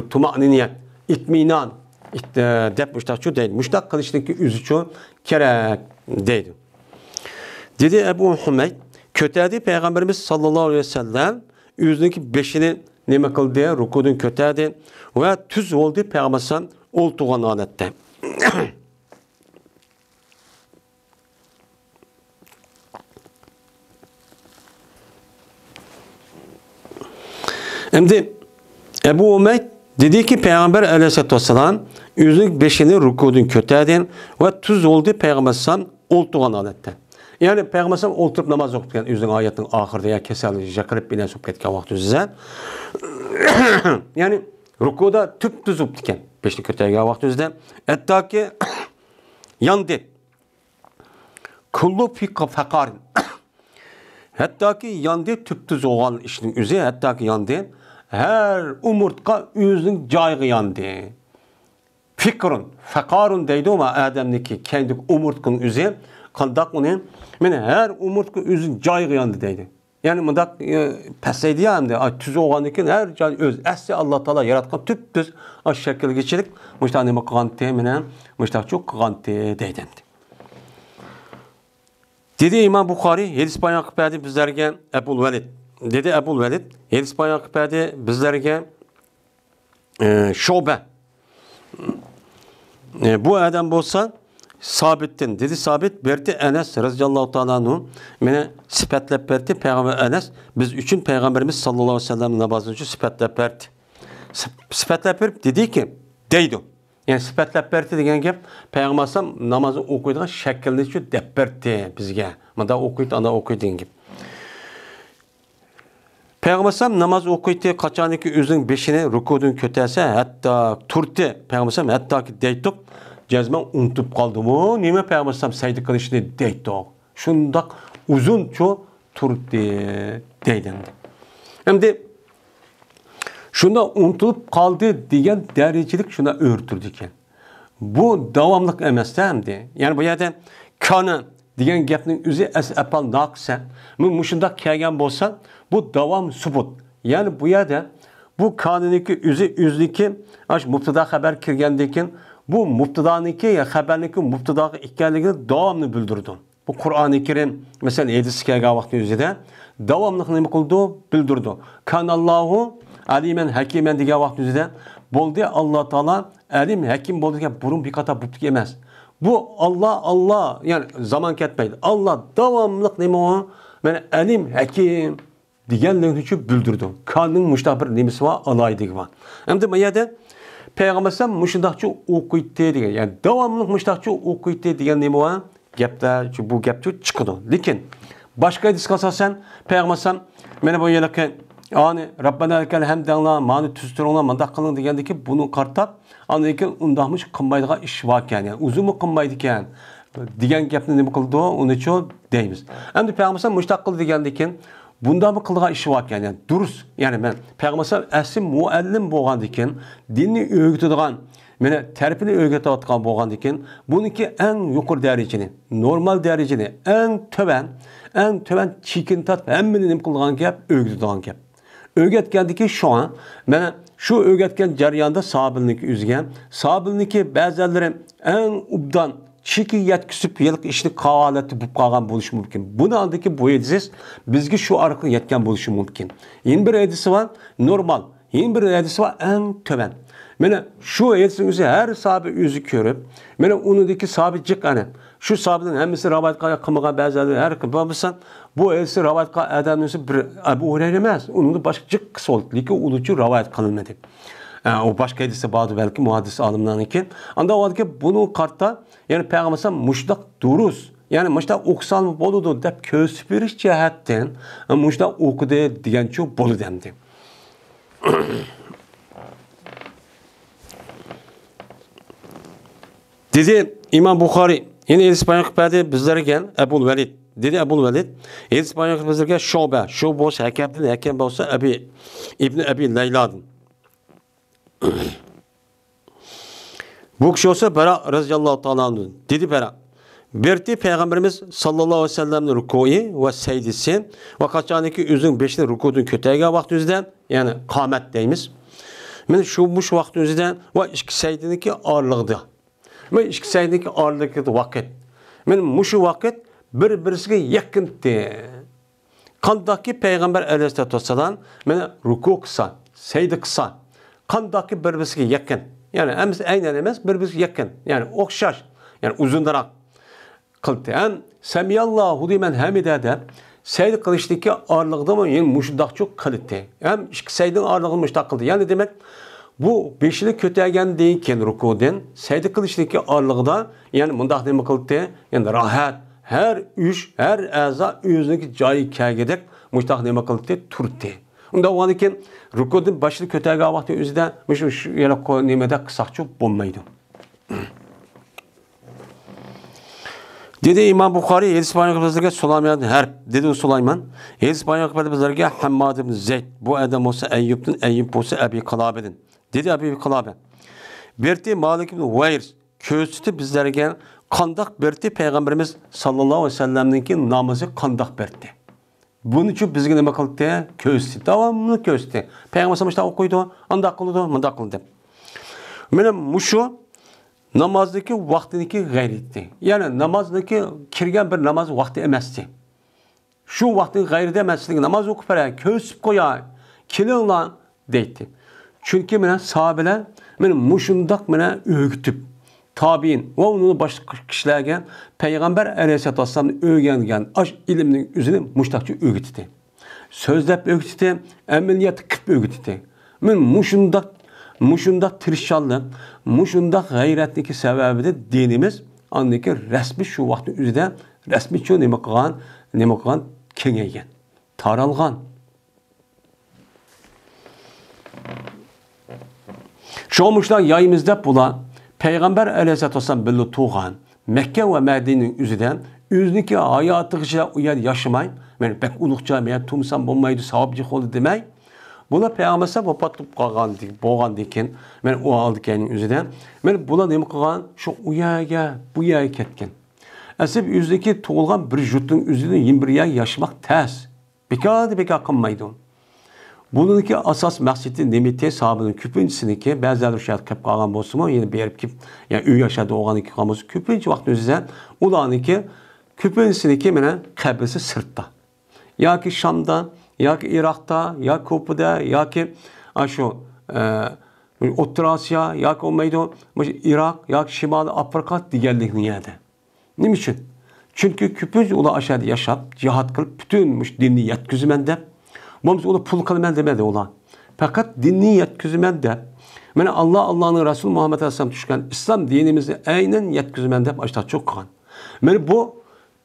Tumaniyet, itminan, dep müştak değil. Müştak kılıştaki üzücü kerek deydi. Dedi Ebu Hümeyd, kötədi Peygamberimiz sallallahu aleyhi ve sellem üzündeki beşini neme kıldı, rukudun kötədi ve tüz oldu Peygamberimiz oltuğan adette. Şimdi Ebu Hümeyd dedi ki Peygamber aleyhisselatü vesselam üzündeki beşini rukudun kötədi ve tüz oldu Peygamberimiz oltuğan adette. Yani Peygamber oturup namaz okutken özünün ayetinin ahırda ya keserli jakarıp binen sohbet etken vakti size. Yani rukuda tüp düz okutken beşli kötüye vakti sizde. Hatta ki yandı. Kullu fi fakarin. Hatta ki yandı tüp düz olan işin üzeri. Hatta ki yandı. Her umurtka özünün cayğı yandı. Fikrun, fakarun deydi ama Adem'deki kendi umurtkın üzeri. Kandak onu, yani her umurtku özün cayğı yandı deydi. Yani bundak peseydi ya hem de tüzü oğanlıkken her cay öz əsli Allah Teala yaratkan tüp düz aş şekil geçirik. Müştak neme kıgantı menen, müştak çok kıgantı deydi. Dedi İmam Bukhari, hadis bayan kıpədi bizlerge Ebul Velid. Dedi Ebul Velid, hadis bayan kıpədi bizlerge şobe. Bu adam olsa Sabit'ten dedi Sabit berdi Enes radıyallahu ta'ala anhu mene sifatlep berdi Peygamber Enes biz üçün Peygamberimiz sallallahu aleyhi ve sellem namazı üçün sifatlep berdi. Sifatlep berdi dedi ki deydi. Yani sifatlep berdi degen gep Peygamber namazı okuyduğun şekilde üçün dep berdi bizge. Manda okuydu anda okuydu degen gep. Peygamber namaz okuydu kaçaniki özün beşini rukudun kötese hatta turti Peygamber hatta ki deydik. Cezmen unutup kaldı mı? Nime Peygamber saydı kılışını deydi o. Şundak uzun ço turdu deydi. Hem de şunda unutulup kaldı diyen derececilik şuna örtürdü iken. Bu davamlık emeste hem de. Yani bu yerde kana diyen gepnin üzü es-epal nakse. Muşundak kelgen bolsa bu davam subut. Yani bu yerde bu kanuniki üzliki aş mubtada haber kirgendeki bu mubtadaniki ya haberniki mubtadağı ikkenligini devamlı bildirdi. Bu Kur'an-ı Kerim mesela hadis kelgen vakti üzerinde devamlı nima qildi bildirdi. Kanallahu alimen hakimen degan vakti üzerinde bo'ldi Allah Teala alim hakim bo'ldi degan burun bir qata bo'lib emas. Bu Allah yani zaman ketmaydi. Allah devamlı nima o? Yani alim hakim deganligini uchun bildirdi. Kanun mushtaq bir nimasi var alaydigi var. Endi bu yerda Peygamber muşundakçı okuydu degan. Yani devamlı muşundakçı okuydu degan nima var? Gapda bu gap çıkıdı. Lekin başka hadis asasen Peygamber meni bu yerga ani Rabbana lekel hamdallah mani tüstürünglar manda qılın degandiki bunu qartab andan undaqmış qılmaydigan iş varken yani uzun mu qılmaydikan degan gapni nima qildi uni uchun deymiz. Endi Peygamber mushtaq qildi degandikin bunda mı qılgan işi varken yani durus yani ben Peygamber asli muallim bo'lgandikin dinni öğütüdigan meni tarifini öğütayotgan bo'lgandikin buniki en yuqori darajani normal darajani en töven çikintat hemmini nima qilgan gap öğütüdigan gap. Öğretgendiki şu an, ben şu öğretken jarayonda sahabilniki üzgen, sahabilniki bazıları en ubdan çiki yetkisip yıllık işini kavaleti bu kalgan buluşu mümkün. Bunu aldaki bu edisiz bizgi şu arka yetken buluşu mümkün. Yeni bir edisi var normal, yeni bir edisi var en töven. Mana şu elsin o'zi her sahabe o'zi ko'rib, mana unidagi sahabe jiqqani. Shu sahabening hammasi rivoyat qilmagan ba'zilari har kim bo'lsa, bu elsi rivoyat qilgan odamning bir Abu Hurayra emas, uning boshqa jiqqisi bo'ldi, lekin uluchi rivoyat qilinmadi. O başka hadisi bazı belki muhaddis alimlarınki. Anda o ki bunu kartta yani Peygamber muştak duruz. Yani muştak okusan boludu dep kösüp beriş cihetten muştak okudu diyen çok bolu demdi. Dedi İmam Bukhari yine İspanya kıperde bizlerken Ebul Velid. Dedi Ebul Velid. İspanya bizlerken Şube olsa hakem olsa İbni Ebi Leyla'dın. Bu kişi olsa Bera radıyallahu ta'ala dedi Bera. Berti Peygamberimiz sallallahu aleyhi ve sellem'in rukuyu ve secdesi ve kaçaniki üzün beşini rukudun kötüge vaktizden yani kâmet deyimiz. Men şu vaktizden ve iki secdiniki ağırlıqdı. Men iki secdiniki ağırlıqdı vakit. Men şu vakit bir-birisiga yakındı. Kandaki Peygamber aleyhissalatu vesselam men ruku kısa, secde kısa. Kandaki birbirisiga yakın. Yani aynen emas, birbirisiga yakın. Yani okşaş. Yani uzundarak kıldı. Hem Semiyallahu limen hamidede secde kılıştaki ağırlıqda mı yani muşdaq çok kıldı. Hem iki secdenin ağırlığı muşdaq kıldı. Yani demek bu beşili kötegen deyken rukuden secde kılıştaki ağırlıqda yani mundaq nima kıldı? Yani rahat. Her aza özündeki cayı kagedek muşdaq nima kıldı? Turdu. Unda o anki rukudun başlı kötege vakti özüde şu yere nimede kısak çok bulmaydı. Dedi İmam Bukhari İspanya bizlerge Süleyman dedi Süleyman İspanya bizlerge Hammad ibn Zeyd bu adam olsa Eyyub olsa Ebi Kalabedin. Dedi Ebi Kalabe. Berti Malik ibn Wayr köstü bizlerge kandak berti Peygamberimiz sallallahu aleyhi ve sellem'ninki namazı kandak berti. Bunun için bizge nima qildi? Köstü. Davamlı köstü. Peygamber işte okuydu, anda kıldı, mında kıldı. Mana mushu namazdaki vaqtiniki g'ayritti. Yani namazdaki kirgan bir namoz vaqti emasdi. Shu vaqtin g'ayrida emasligi namoz o'qib bera, kösüp qo'ya, kelinglar deydi. Chunki mana sahabelar mana mushundaq mana o'gitib tabiin ve onun başka kişilerge Peygamber Aleyhisselatü Vesselam'ın öğrengen aş iliminin üzerine muştakçı öğütüdü. Sözlep öğütüdü, ameliyat kıp öğütüdü. Men muşundak tirişallık, muşundak gayretlik sebebi de dinimiz andaki resmi şu vakti üzerinde resmi çoğu nima kılgan kengeygen, taralgan. Şu muşlar yayımızda bula Peygamber Aleyhisselatü Vesselam belli tuğan Mekke ve Medine'nin üzerinden üzdeki hayatıgıca uyar yaşamayın. Yani pek ulukça meğer tumsam bulmaydı sahabcık oldu demey. Buna Peygamber'e vapatlıp boğan diken ben o aldı kendini üzerinden. Ben buna demek kılgan şu uyaya bu yaya ketken. Esip üzdeki tuğulgan bir jutun üzerinden 21 yay yaşamak ters. Bekar kılmaydı. Bununki asas məqsədi nimeti sahabının küpüncüsünü bazıları şəhət qıp qalğan bolsunmu, yəni berib ki, yəni üy yaşadı oğan iki qalması küpüncü vaxt özüzən ulanı küpüncüsünü mənə qəbrisi sırtda. Ya ki Şamda, ya ki Irak'ta, ya ki Kupu'da, ya ki Orta Asya, ya ki olmaydı Irak, ya ki Şimali Afrika diğerlik niyədə. Ne için? Çünkü küpüncü ula aşağıda yaşap, cihat kılıp bütün dinni yetküzüməndə Mums onu pul kılmen demedi ola. Fakat dinni yetküzümen de yani Allah'ın Resulü Muhammed Aleyhisselam düşken İslam dinimizi aynen yetküzümen de başta çok kan. Yani bu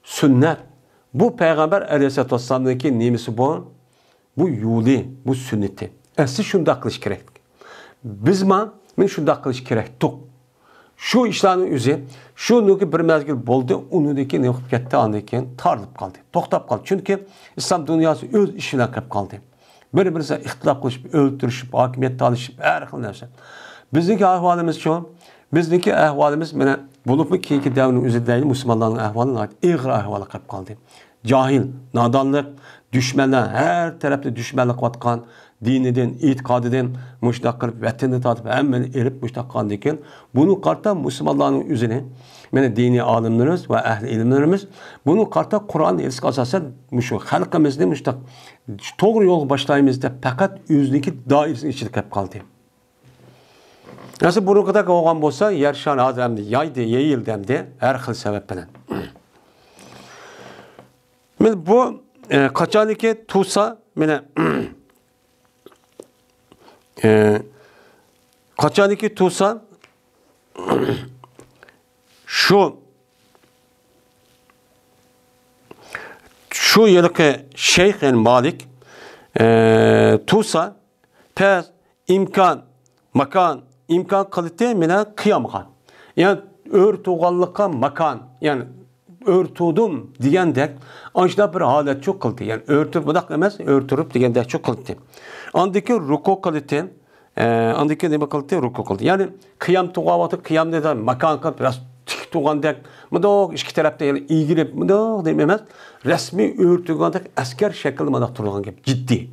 sünnet. Bu Peygamber Aleyhisselatü Vesselam'daki nimesi bu yuli, bu sünneti. Siz şunda kılış gerek. Biz men şunda kılış gerek. Şu işlerin yüzü, şu bir mezgil boldu, onundaki ne okup gitti andayken tarılıp kaldı, toktap kaldı. Çünkü İslam dünyası öz işine kap kaldı. Birbirine ihtilaf kılışıp, öldürüşüp, hakimiyette alışıp, her xil nefse. Bizdeki ahvalimiz şu, bizdeki ahvalimiz bulup mu ki devrinin üzeri değil, Müslümanların ahvalına ait ağır ahvalı kap kaldı. Cahil, nadanlık, düşmanlar, her tarafta düşmanlık vatkan, diniden, itikadiden müştak kılıp, vatanını tatıp, hemen erip müştak kandıyken, bunu karta Müslümanların üzerine, yani dini alimlerimiz ve ehli ilimlerimiz, bunu karta Kur'an ilişki asasen, halkımızda müştak, doğru yol başlayımızda, fakat yüzdeki dairesinin içinde kap kaldı. Nasıl bunu kadar olgan bolsa, yer şan adamdı, yaydı, yeyildi demdi, her xil sebep bilen. Bu kaçanlık tusa, kaçanlık tusa, şu yılki şeyh yani Malik tusa pes imkan makan imkan kalite mine kıyamgan. Yani örtuğallıkka makan yani örtudum diyendek anşda bir halet çok kıldı. Yani örtüp budak emez örtürüp diyendek çok kıldı. Andaki ruku kalite andaki ne kalite ruku kalite. Yani kıyam tuğavatı kıyam neden makan kalite biraz tuğandek mıdak iki tarafta yani ilgili mıdak dememez resmi örtüğandek asker şekilde mıdak turgan gibi ciddi.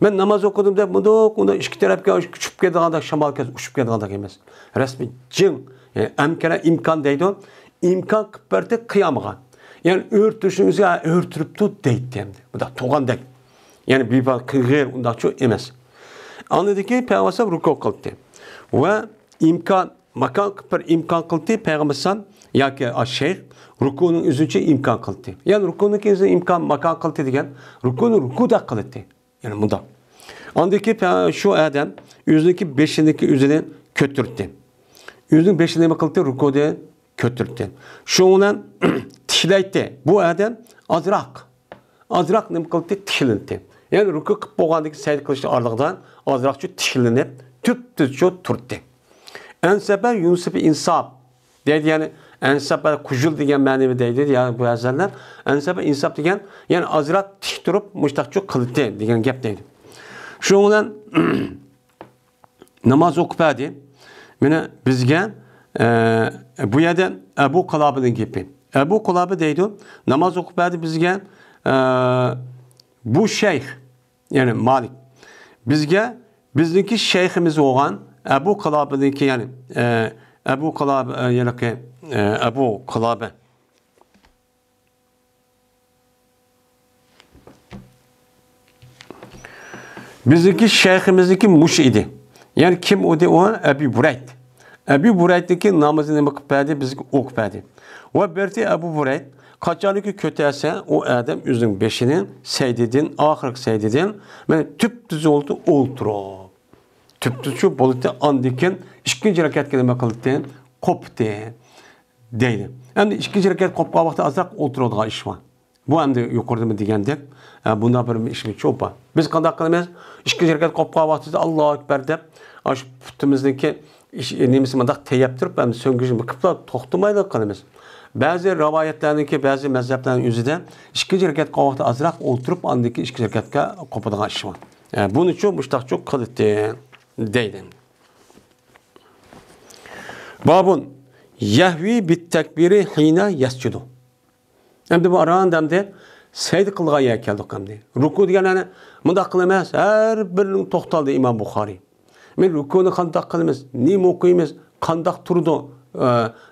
Ben namaz okudum da mıdak onda iki tarafta uçup geldiğinde şamal kez uçup geldiğinde emez. Resmi cin yani emkana imkan deydi o imkan kıpırdı kıyamgan. Yani örtüşünüzü örtürüp tut deydi demdi. Mıdak tuğandek. Yani bir bak kıyır onda çok emez. Anladı ki Peygamber ruku kıldı. Ve imkan makan kıpır imkan kıldı Peygamber ya ki şeyh rukunun üzücü imkan kıldı. Yani rukunun üzücü imkan makan kıldı diyen rukunun ruku da kıldı. Yani bu da. Andaki şu adam yüzündeki beşindeki üzerine kötürttü. Yüzünün beşinde mi kıldı ruku diye kötürttü. Şundan tişleydi. Bu adam azrak. Azrak ne kıldı tişlendi. Yani ruku kıp boğandaki seyir kılıçlı arlıqdan azrakçı tişlenip tüp tüzçü turttu. Ensebe Yunus'u insaf. Dedi yani ensebe kujul degen məni deydi yani bu yazarlar. Ensebe insaf degen yani azrak tik durup müştakçı kıldı degen gap deydi. Şundan namaz okupadi. Mene bizge bu yerden Ebu Kulabı'nın gibi. Ebu Kulabı deydi namaz okupadi bizge bu şeyh yani Malik bizge bizdeki şeyhimiz olan Ebu Kulabı'daki yani Ebu Kulabı yani Ebu Kulabı bizdeki şeyhimizdeki muş idi. Yani kim o de o Ebu Burayt. Ebu Burayt'taki namazını bakıp verdi bizi okup verdi. Ve berti Ebu Burayt kaçanlık kötüyse o adam yüzün beşinin seydedin, ahırık seydedin. Yani tüp düz oldu, olturu. Tüp düzü bolutu andiken ikinci rekat kelime kılıktı, koptu deydi. Hem de ikinci rekat kopka vakti azrak olturuduğu iş var. Bu hem de yukarıda mı diyendik. Bunda bir işimiz çok var. Biz kandak kılımız ikinci rekat kopka vakti Allahu Ekber deyip aş putumuzdaki nemisi mandak teyyaptırıp hem de söngücü kıpla toxtumayla kılımız. Bazı rivayetlerindeki bazı mezheplerin yüzüde ikinci rekat kavakta azrak oturup andaki ikinci rekatka kopadan işi var. Yani bunun için müştak çok kılıktı deydim. Babun yahvi bit tekbiri hina yascudu. Hem de bu arahan demde seyd kılgaya geldik hem de. Ruku diyen yani mındak kılımız her birinin toxtaldı İmam Bukhari. Men rukunu kandak kılımız, nim okuyumuz, kandak turdu,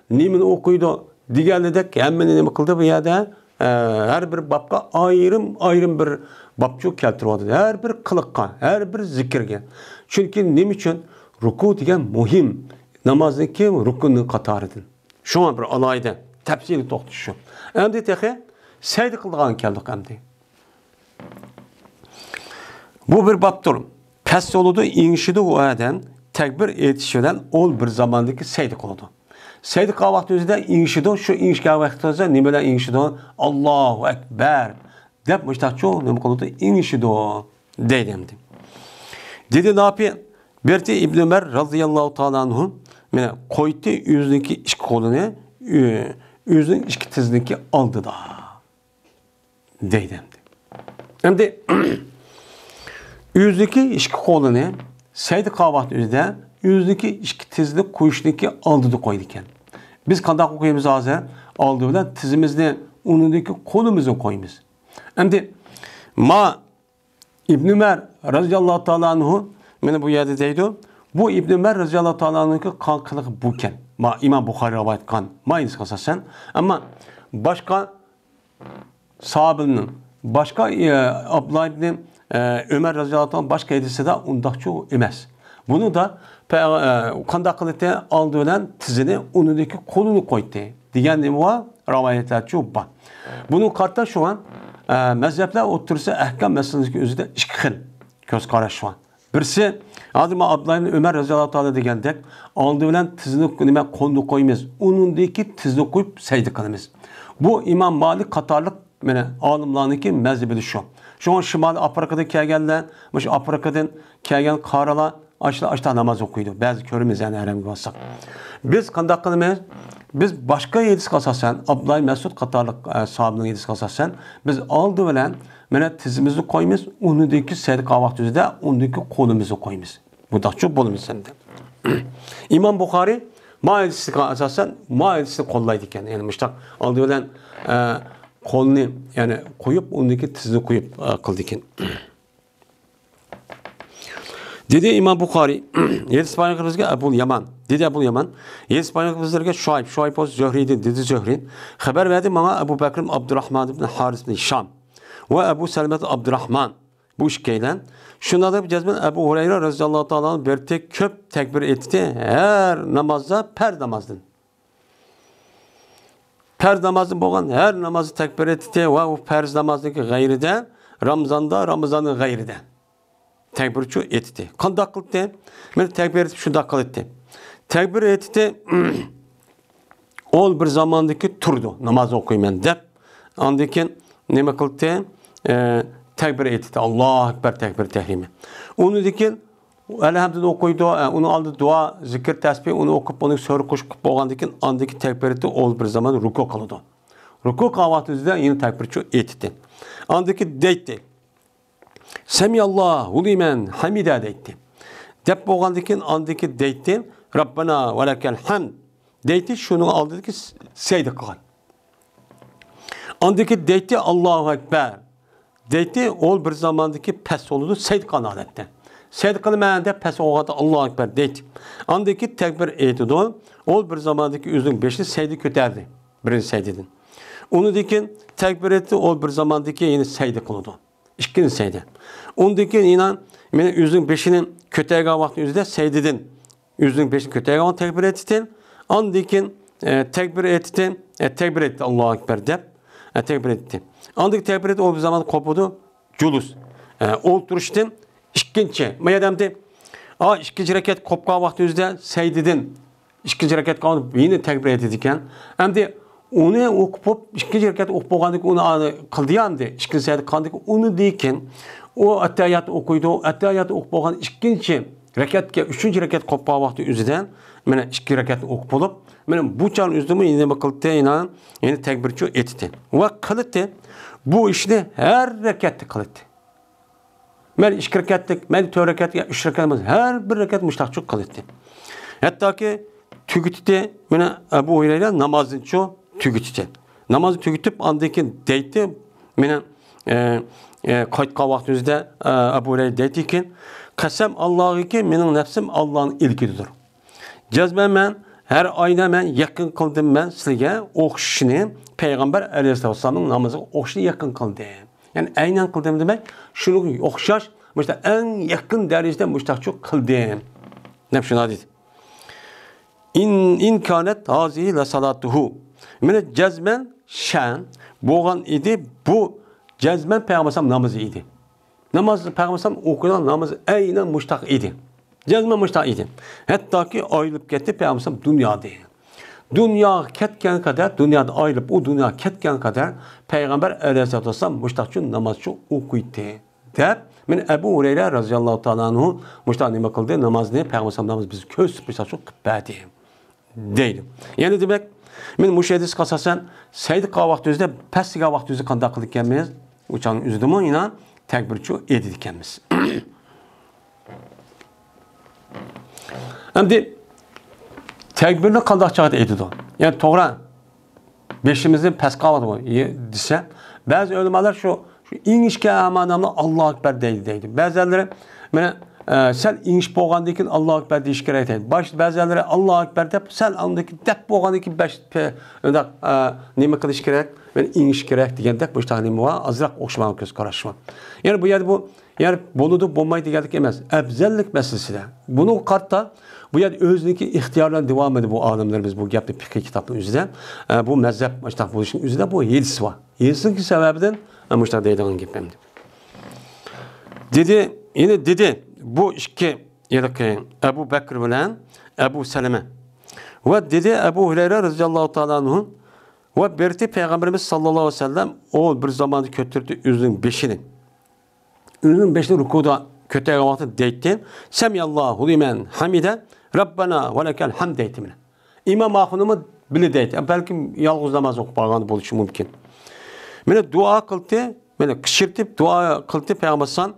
nimin okuydu. Diğerledek hemen ne kıldı bu yerde her bir babka ayrım bir babçuk keltiriyordu. Her bir kılıkka, her bir zikirge. Çünkü ne için ruku diyen muhim namazdaki rukunun katarıdır. Şu an bir alayda tepsili toxtuşu. Hem de tehe seydi kıldığın keldik hem de. Bu bir babdır. Pes oludu, inşidi o adam tekbir etişilen ol bir zamandaki seydi kılıdı. Seydi kavakti özüde inşido, şu inş kavakti özüde nimeler inşido, Allahu Ekber. Dep müştakçı nime kılıdı, inşido deydimdi. Dedi ne yapıyor? Berti İbn Ömer radıyallahu ta'ala anhu koydu yüzündeki iki kolunu, yüzünün iki tizindeki aldı da deydimdi. Hem de yüzündeki iki kolunu Seydi kavakti özüde yüzdeki iki tizli kuyuşdaki aldı da koyduken. Biz kandak okuyumuz hazır aldığında tizimizde onundaki kolumuzu koyumuz. Hem de İbn Ömer radıyallahu ta'ala anhu beni bu yerde deydi. Bu İbn Ömer radıyallahu ta'ala anhu'nun kankılık buken. İmam Bukhari rivayet kan. Mayıs kasasen. Ama başka sahabenin, başka Abdullah İbn Ömer radıyallahu ta'ala başka edilse de undakçı emez. Bunu da qanday qildi oldi bilan tizini unidagi qo'lini qo'ydi degan nima rivoyatlar bor. Buni qarta shu an mazhablar o'tirsa ahkam masalasiga o'zida ikki xil ko'z qarash shu an. Birisi hozir Abdullah ibn Umar roziyallohu taolo degandek oldi bilan tizini nima qo'lni qo'ymiz, unindagi tizni qo'yib sajda qilamiz. Bu İmam Malik qatorliq mana olimlarniki mazhabi shu. Şu an Şimali Afrika'da kelganlar, şu Afrika'dan kelgan qarilar ashta namoz o'qiydi. Ba'zi ko'ramiz yani haramga olsak. Biz qanday qilamiz? Biz boshqa hadisga asosan, Abdullah Mas'ud qatorliq sahobaning hadisga asosan, biz oldi bilan mana tizimizni qo'yamiz, unidagi sadaqa vaqtida unidagi qo'limizni qo'yamiz. Bu daqcho bo'lamiz endi. İmam Buxoriy hadisga asosan hadisni qo'llaydi ekan. Ya'ni mushtaq oldi bilan qo'lni yani qo'yib uniki tizni qo'yib qildi ekan. Dedi İmam Buxoriy, hadis payg'ambarimizga Abu Yaman, dedi Abu Yaman, hadis payg'ambarimizga Şuayb o'z Zuhriydi, dedi Zuhriy. Xabar berdi menga Abu Bakr Abdurrahman ibn Haris ibn Sham va Abu Salama Abdurrahman bu ikkilan. Shunda da jazman Abu Hurayra roziyallohu taolo bir tek ko'p takbir etdi her namozda per namozdan. Perz namazı bo'lgan her namazı takbir etdi va u perz namazidagi g'ayrida Ramazonning g'ayrida takbirchu etdi. Qanday qildi? Men takbir etib shunday qildi. Takbir etdi. Ol bir zamondagi turdi, namoz o'qiyman deb. Ondan keyin nima qildi? Takbir etdi. Allohu akbar takbir tahrimi. Undan keyin elhamdülillah okuydu, onu aldı dua, zikir, tesbih, onu okup onu soru koşup bolgandan keyin andaki tekbireti ol bir zaman ruku kıldı. Ruku kılvatında yine tekbirçi etdi. Andaki deydi. Semiyallahu limen hamida deydi. Dep bolgandan keyin andaki deydi. Rabbana ve lekel hamd. Deydi şunu aldı ki secde kılgan. Andaki deydi Allahu ekber. Deydi ol bir zamandaki pes oldu secde kılgan adette. Secde qilman deb pes o'g'ada Allohu akbar deydi. Andaki takbir etdi. Ol bir zamandaki o'zining beshini secde ko'tardi. Birinchi secdedan. Undan keyin takbir etdi, ol bir zamandaki yine secde qildi. Ikkinchi secde. Undan keyin inan meni o'zining beshini ko'targan vaqt o'zida secdedan o'zining beshini ko'targan takbir etdi. Undan keyin takbir etdi, takbir etdi Allohu akbar deb takbir etdi. Andaki takbir etdi, ol bir zaman qopdi, julus. O'ltirishdim. İkinci, mademde ikinci rekat kopqa vaqti o'zida sajdidin ikinci rekat qolib yine takbir etdikan. Endi uni o'qib ikinci rekat o'qib bo'lgandan uni qildi endi ikinci sajda qilgandan uni dekin o attahiyat o'qiydi. Attahiyat o'qib bo'lgan ikinci rekatga uchinchi rekat kopqa vaqti o'zidan mana ikki rakatni o'qib bo'lib, mana bu chal o'zida nima qildi? Ya'ni takbirchi etdi. Va qildi. Bu ishni har rakatda qildi. Men 2 rekatlik, men 4 rekatga 3 rekatimiz her bir rekat mushtaqchu qildi. Hatto ki tugutdi, mana Abu Hurayra namozini tugutdi. Namozni tugutib, ondan keyin deydi, meni qaytgan vaqtimizda Abu Hurayra deydi ki, qasam Allohga mening nafsim Allohning ilkidir. Jazman men her oyda men yaqin qildim men sizga o'qishni payg'ambar alayhisolamning namoziga o'qishni yaqin qildim. Yani aynen kıldım demek, şunu okşaş, işte en yakın derecede müştakçı kıldım. Ne şuna dedi? İn kanet hazihi la salatuhu. Mene cezmen şen boğan idi, bu cezmen peygambersem namazı idi. Namaz peygambersem okuyan namazı aynen müştak idi. Cezmen müştak idi. Hatta ki ayrılıp gitti peygambersem dünyada. Dünya ketken kadar, dünyada ayrılıp o dünya ketken kadar Peygamber aleyhissalatü vesselam müştakçı namazçı okuydu. Dep, men Ebu Hureyre razıyallahu ta'ala anhu müştak nime kıldı, namazını Peygamber namaz bizi köz müştakçı kıbbedi. Deydim. Yani demek, men müşahedis kasasen, saydıqa vaqt özde, pestiqa vaqt özde kanda kıldık gelmeyiz. Uçağın üzdü mü inan, tekbirçi ededik gelmeyiz. Hem de, tekbirni qanday chaqat etdi. Yani to'g'ri. Beşimizni past qoladi desa, ba'zi ulamolar shu ingishga amanamni Allohu akbar deydi. Ba'zilari mana sal ingish bo'lgandan keyin Allohu akbar deyish kerak deydi. Ba'zilari Allohu akbar deb sal undaki deb bo'lgandan keyin unda nima qilish kerak? Men ingish kerak degandek bu ishda nima azroq o'xshagan ko'z qarash. Ya'ni bu yerda bu Yani boludu bulmayı deganlik emas. Afzallik meselesida. Bunu qarta bu yer o'ziniki ixtiyorlan devam ediyor bu alimlerimiz bu gapni fiqh kitobning o'zida. Bu mazhab mashtaq bo'lishning o'zida bu his bor. Hisning sababidan mashtaq deydigan gapim. Dedi bu ikki yilqi Abu Bakr bilan Abu Salama va dedi Abu Hurayra radhiyallohu ta'ala anhu va berti payg'ambarimiz sallallohu alayhi vasallam o bir zamanı ko'tardi o'zining beshini. O'zining beshini rukuda ko'targan vaqtda deydi: "Semiyallohu limen hamida Rabbana ve lekel hamd" deydi. İmam Ahun'umu bile deydi. Belki yalnız namaz o'qib qolgan bo'lishi mumkin. Mana duo qildi, mana qishirtib duo qildi payg'ambar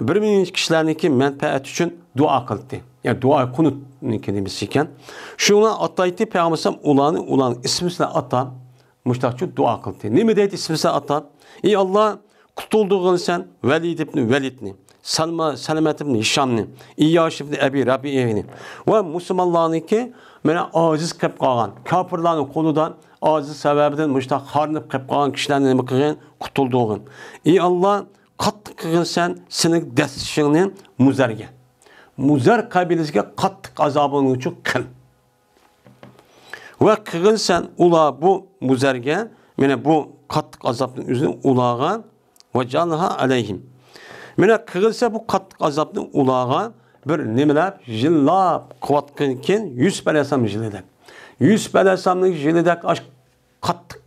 bir mingi kishilarniki manfaat uchun duo qildi. Yani duo qunutniki nimasi ekan. Shuni ataydi payg'ambar ularni ismini atab Muştaqçı dua qildi. Nima deydi ismisi atab? Ey Allah, qutulduğun sen Velid ibn Velidni, Salamet ibn Hishamni, İyyaş ibn Abi Rabi'ni ve Müslümanlarniki mana aziz qilib qolgan, kafirlarning qo'lidan aziz sababidan muştaq xarnib qilib qolgan kishilarni nima qilgan? Qutulduğun. Ey Allah, qattiq qilgan sening dastishingni Muzarga. Muzar qabilasiga qattiq azobini uchun qil. Ve kığın sen ula bu muzerge, mene bu katlık azabının üzerine ulağa ve canlıha aleyhim. Mene kığın sen bu katlık azabının ulağa bir nimeler jillab kıvatkınken 100 belesam jilledek. 100 belesamlık jilledek katlık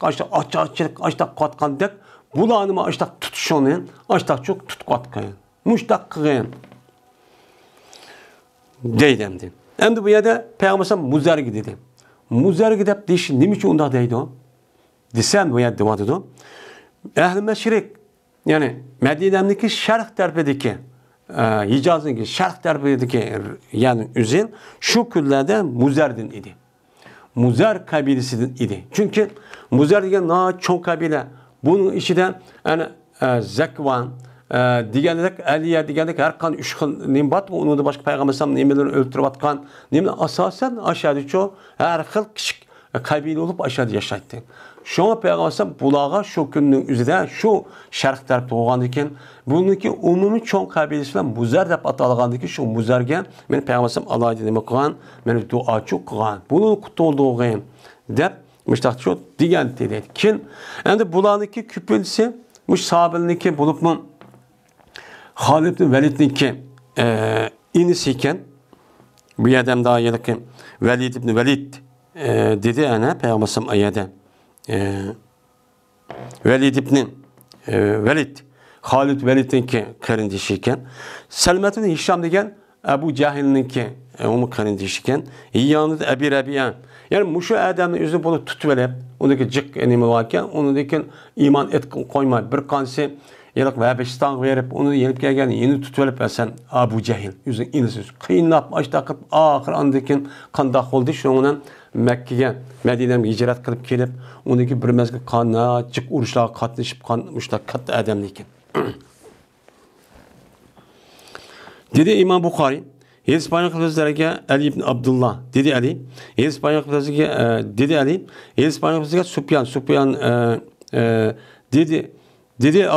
açtak kıvatkandık. Bulağınıma açtak tutuşunun açtak çok tutkıvatkın. Muştak kığın. Deydemdi. Hem de bu yerde Peygamber muzerge dedi. Muzarga deb deyish nima uchun unda deydi? Desam bu yerda deydi. Ahli Mashriq, ya'ni Madinamdagi sharq tarafidagi Hijozning sharq tarafidagi ya'ni o'zin shu kunlarda Muzardin edi. Muzar qabilasidan edi. Chunki Muzar degan cho'ng qabila. Buning ichida ana Zakvan deganlik Aliya deganlik har qanday 3 xil nim bor. Uni boshqa payg'ambar nimalarni o'ltirib atgan, nimalar asosan aşağıda har xil kichik qabila bo'lib aşağıda yashaydi. Shunga payg'ambar bularga shu kunning o'zida shu sharq tarafda bo'lgan ekan, buniki umumiy cho'ng qabilasi bilan Muzar deb atalgan ekan, shu Muzarga men payg'ambar alohida nima qilgan, meni duochi qilgan. Buni qutuldig'im deb mushtaq shu degan dedi. Kin endi bularniki ko'pincha mush sahobilniki bo'libmi Halid ibn Velid'ninki inisi iken bu yerden daha yakın Velid ibn Velid dedi ana Peygamber ayette Velid ibn Velid Halid Velid'ninki kardeşi iken Salamet ibn Hisham degen Ebu Cahil'ninki onun kardeşi iken yanında Ebi Rabi'a yani muşu adamın yüzü bunu tutuverip ondaki cık enimi varken ondaki iman et koymay bir kansi Yalak ve Habeşistan verip onu yenip gelgen yeni tutuverip sen Abu Cehil yüzün inisiz kıyınlap açtakıp ahir andakin kandak oldu şundan Mekke'ye Medine'ye hicret kılıp gelip ondaki bir mezgil kanına çık uruşlara katlaşıp kanmışlar kat adamlikin. Dedi İmam Bukhari Hadis bayan kılızlarına Ali ibn Abdullah dedi Ali Hadis bayan kılızlarına dedi Ali Hadis bayan kılızlarına Sufyan dedi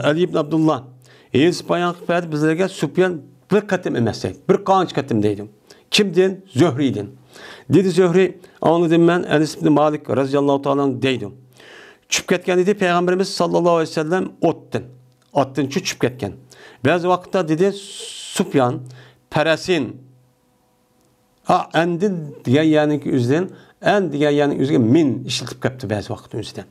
Ali ibn Abdullah Hadis bayan kılızlarına bizlerge Sufyan bir katım emezsek bir kanç katım deydim. Kimdin? Zöhri'din. Dedi Zöhri anladım ben Enes ibn Malik radıyallahu ta'ala deydim. Çüp ketken dedi Peygamberimiz sallallahu aleyhi ve sellem ottun çüp ketken. Bazı vakitte dedi Sufyan Peresin endin diyen yani üzden en diyen yani üzden min işletip kaptı bazı vakit üzden.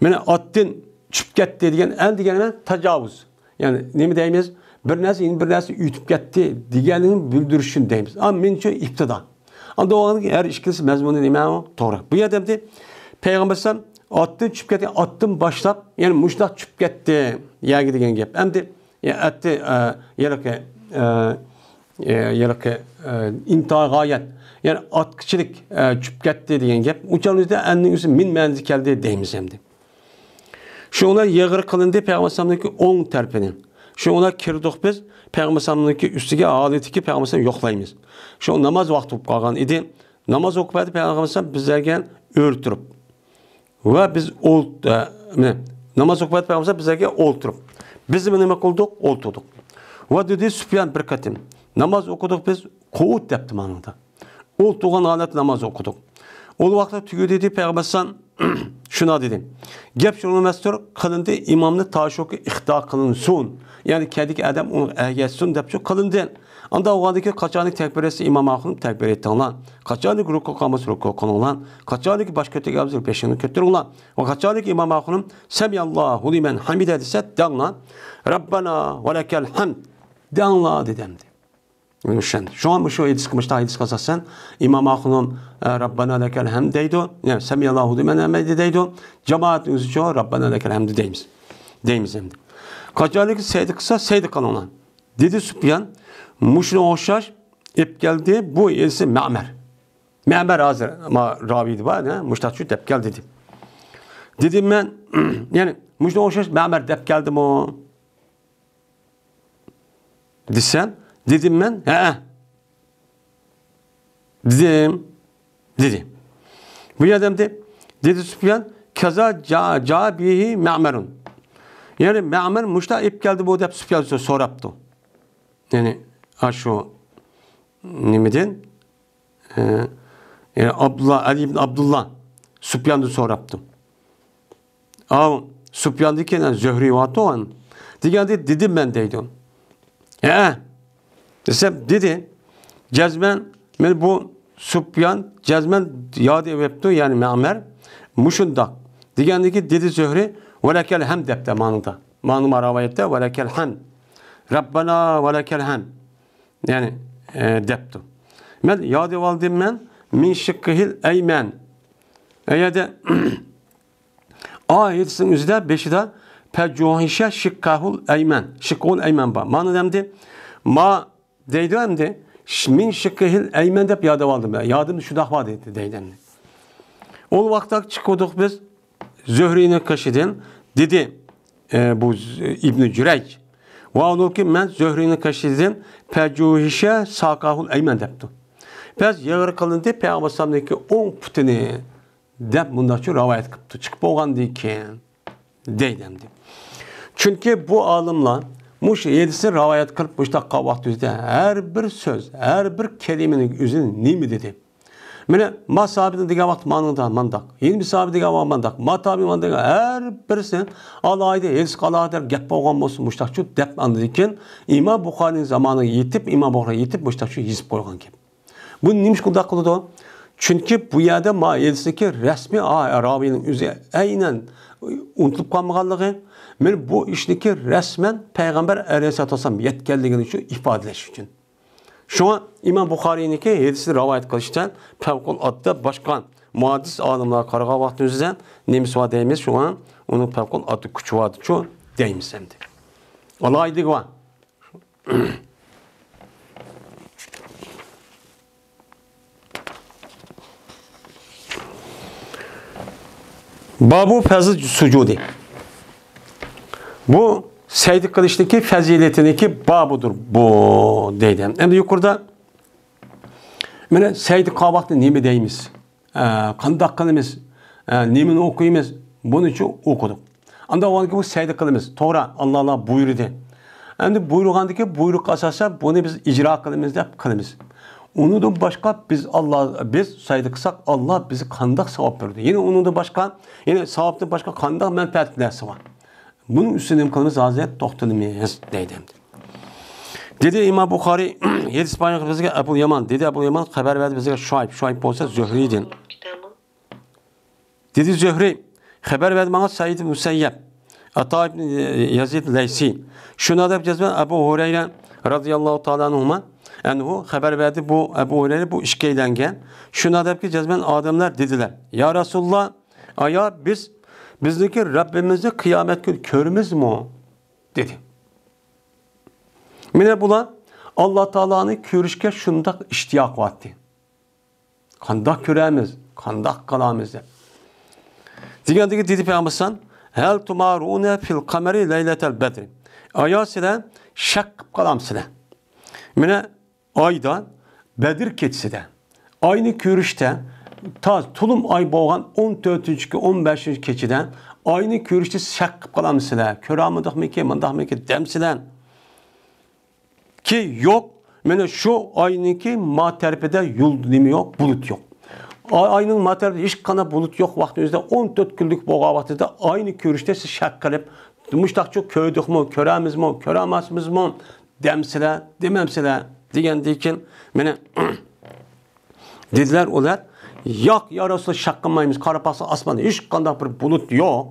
Yani attın çıp diyen en diyen tecavüz. Yani ne mi deyimiz? Bir nersi ütüp gitti diyenin bildirişin deyimiz. Ama min için iftida. Ama doğanın her işkisi mezmunu demeye o doğru. Bu yerdemde Peygamber sen attın çıp gitti attın başlap yani muşlak çıp gitti ya gidigen gep. Hem de ya attı yalaki intihar gayet yani atkıçılık çüp gitti diyen gep. Uçağımızda ennin üstü min menzi geldi deyimiz hem de. Şunlar yığır kılındı Peygamber'deki 10 terpinin. Şunlar kirdik biz Peygamber'deki üstüge adetiki Peygamber'i yoklayımız. Şu namaz vakti olup kalgan idi. Namaz okupadı Peygamber bizlerge örtürüp. Ve biz namaz okupadı Peygamber bizlerge olturup. Biz nima qildik? O'ltirdik. Va dedi Sufyan bir qatim. Namoz o'qidik biz, quvut debdi manada. O'ltirgan holat namoz o'qidik. O vaqtda tugadi dedi payg'ambar shuna dedi. Gap shuni emasdir, qilindi imomni tashoki ixto qilinsin. Ya'ni kedik adam uni agatsin deb shu qilindi. Anda o'g'andiki qachonlik takbir etsa imom oxunim takbir ettinglar. Qachonlik ruku qilmas ruku qilinglar. Qachonlik bosh ko'targansiz peshini ko'taringlar. Va qachonlik imom oxunim samiyallohu liman hamida desa danglar. Rabbana va lakal hamd danglar dedimdi. Şu an bu şu edis kılmışta edis kazasan İmam Ahunum Rabbana lekel hamd deydi. Yani semiyallahu limen hamd deydi. Cemaatimiz için Rabbana lekel hamd deyimiz. Deyimiz hem de. Kaçarlık seydi kısa seydi kanona. Dedi Süfyan muşuna hoşşaş ip geldi bu elisi Me'mer. Me'mer hazır ama raviydi var ne? Muştaçı dep gel dedi. Dedim ben yani muşuna hoşşaş Me'mer dep geldim o. Desen dedim ben, dedim, dedi. Bu adam dedi Süfyan, kaza cabihi Me'merun. Yani Me'mer muşta ip geldi bu da Süfyan soraptı. Yani şu nimeden? Yani Ali ibn Abdullah Süfyan'da soraptı. Ama Süfyan'daki Zöhri vardı o an. Dedim ben deydim. Desem dedi, cezmen, bu Süfyan, cezmen yad eveptu yani Me'mer, muşundak. Diyendeki dedi Zöhri, ve lekel hamd depte manında. Manıma ravayette, ve lekel hamd. Rabbana ve lekel hamd. Yani deptu. Men yad evaldim men, min şıkkıhil eymen. Eyde, ayetin üzerinde beşi de, pecuhişe şıkkahul eymen. Şıkkahul eymen ba. Manı demdi, ma deydi hem de min şıkkıhil eymen dep yada aldım ben. Yadım şu dahva deydi. O vakta çıkıyorduk biz Zöhri'ni kaşıdın. Dedi bu İbn-i Cüreyc. Ve onu ki ben Zöhri'ni kaşıdın. Pecuhişe sakahul eymen depti. Biz yağır kılındı. Peygamber sallamdaki 10 putunu dep bundan şu rivayet kıptı. Çıkıp oğan deyken deydi. Çünkü bu alımla muş yedisi rivayet kılıp muşta kavak düzde her bir söz, her bir kelimenin üzerine nimi dedi. Mene ma sahabinin diga vakt mandak, yeni bir sahabi diga vakt mandak, ma tabi mandak her birisi alayda yedisi kalader gep boğan olsun muşta şu dep anladıkken İmam Bukhari'nin zamanı yetip İmam Bukhari yetip muşta şu yazıp koygan gibi. Bu nimiş kulda kılıdı o? Çünkü bu yerde ma yedisideki resmi ravinin üzerine aynen unutulup kalmaganlığı men bu işdeki resmen Peygamber Aleyhisselatü Vesselam yetkenliğini şu ifadeleş için. Şu an İmam Bukhari'ninki yedisi rivayet kılıştan fevkalade başka muhaddis alimler karga vaktimizden neymiş var deyimiz şu an onun fevkalade küçü vardı şu deyimiz hem de. Alaydık var. Babu fazıl sucudi. Bu secde kılıştaki faziletindeki babudur bu deydim. Hem de yukarıda mene secde kavakta nemi deyimiz, kandak kılımız, nemini okuyumuz, bunun için okuduk. Anda o bu secde kılımız, Tora Allah buyurdu. Hem de buyruğundaki buyruk asasa bunu biz icra kılımız da kılımız. Onu da başka biz saydı kısak Allah bizi kandak sevap verdi. Yine onun da başka, yine sevapta başka kandak menfaatlersi var. Bunun üstüne kılımız Hazret doktorumuz deydi. Dedi İmam Bukhari, yedis bayan bize Ebu Yaman, dedi Ebu Yaman haber verdi bize Şuayb olsa Zöhri'ydin. Dedi Zöhri, haber verdi bana Said Musayyab, Ata ibn Yazid Leysi. Şuna da yapacağız ben Ebu Hureyre radıyallahu ta'ala anhuma. Yani o haber verdi bu Ebu Hureyre bu işkeyden gel. Şuna da yapacağız ben adamlar dediler. Ya Resulullah, aya bizdeki Rabbimizde kıyamet günü körümüz mü o? Dedi. Mine bula Allah Teala'nın körüşke şundak iştiyak vakti. Kandak köremiz, kandak kalamızda. Digerdeki dedi Peygamber'san hel tumarune fil kameri leyletel bedri. Aya sile şak kalam sile. Mine ayda Bedir keçside aynı körüşte ta tulum ay boğan 14. 15. keçiden Ayni ko'rishni shak qilib qolamsizlar. Ko'ramidikmi, mundaqmi demsizlar. Ki yo'q, mana shu oyniki ma tarafida yulduz nima yo'q, bulut yo'q. Ayning ma tarafida hech qanday bulut yo'q vaqtimizda 14 kunlik bo'lgan vaqtida ayni ko'rishda siz shak qilib, mushtaqcha ko'rdikmi, ko'ramizmi, ko'ramasmizmi demsizlar, demamsizlar degandan keyin mana dedilar ular, yo'q, ya Rasul shak qilmaymiz, qarab baxsa osmonda hech qanday bir bulut yo'q.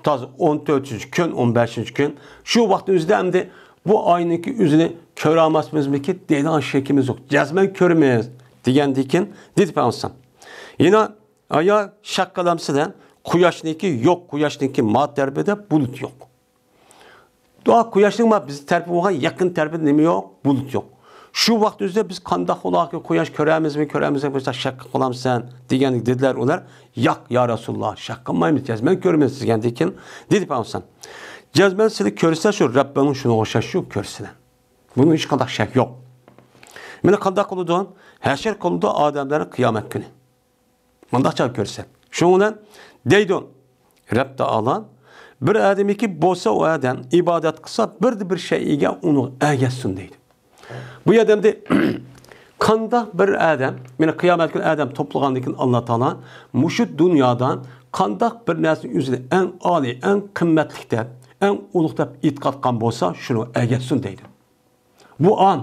Toza 14-kun, 15-kun shu vaqtimizda hamda bu ayniki o'zini ko'ramasmizmi-ki deydigan shakimiz yo'q. Jazman ko'rmaymiz degandan keyin dedi Payg'ambar. Yana aya shak qilamsizlar, quyoshniki yo'q, quyoshniki ma tarafida bulut yo'q. Do'a quyoshning ma biz tarafimizga yaqin tarafida nima yo'q, bulut yo'q. Shu vaqtimizda biz qanday ularga quyosh ko'ramizmi, bo'lsa shak qilamsan deganlik dedilar ular. Yo'q ya Rasululloh, shak qilmaymiz, jazman ko'rmaymiz degandan keyin dedi Payg'ambar. Jazman sizni ko'rsa shu Rabbning shunga o'xshash shu ko'rsinlar. Bunun hech qanday shak yo'q. Mana qanday qiladi? Hashar qiladi odamlarning qiyomat kuni. Mundaqcha ko'rsa. Shundan deydi Rabb Taala bir odamiki bo'lsa o odam ibodat qilsa bir shayga uni agasin deydi. Bu odamda qanday bir odam, mana qiyomat kuni odam to'plagandan keyin Alloh Taala mushu dunyodan qanday bir narsa o'zini eng oliy, eng qimmatli deb, eng ulug' deb e'tiqod qilgan bo'lsa, shuni agasin deydi. Bu an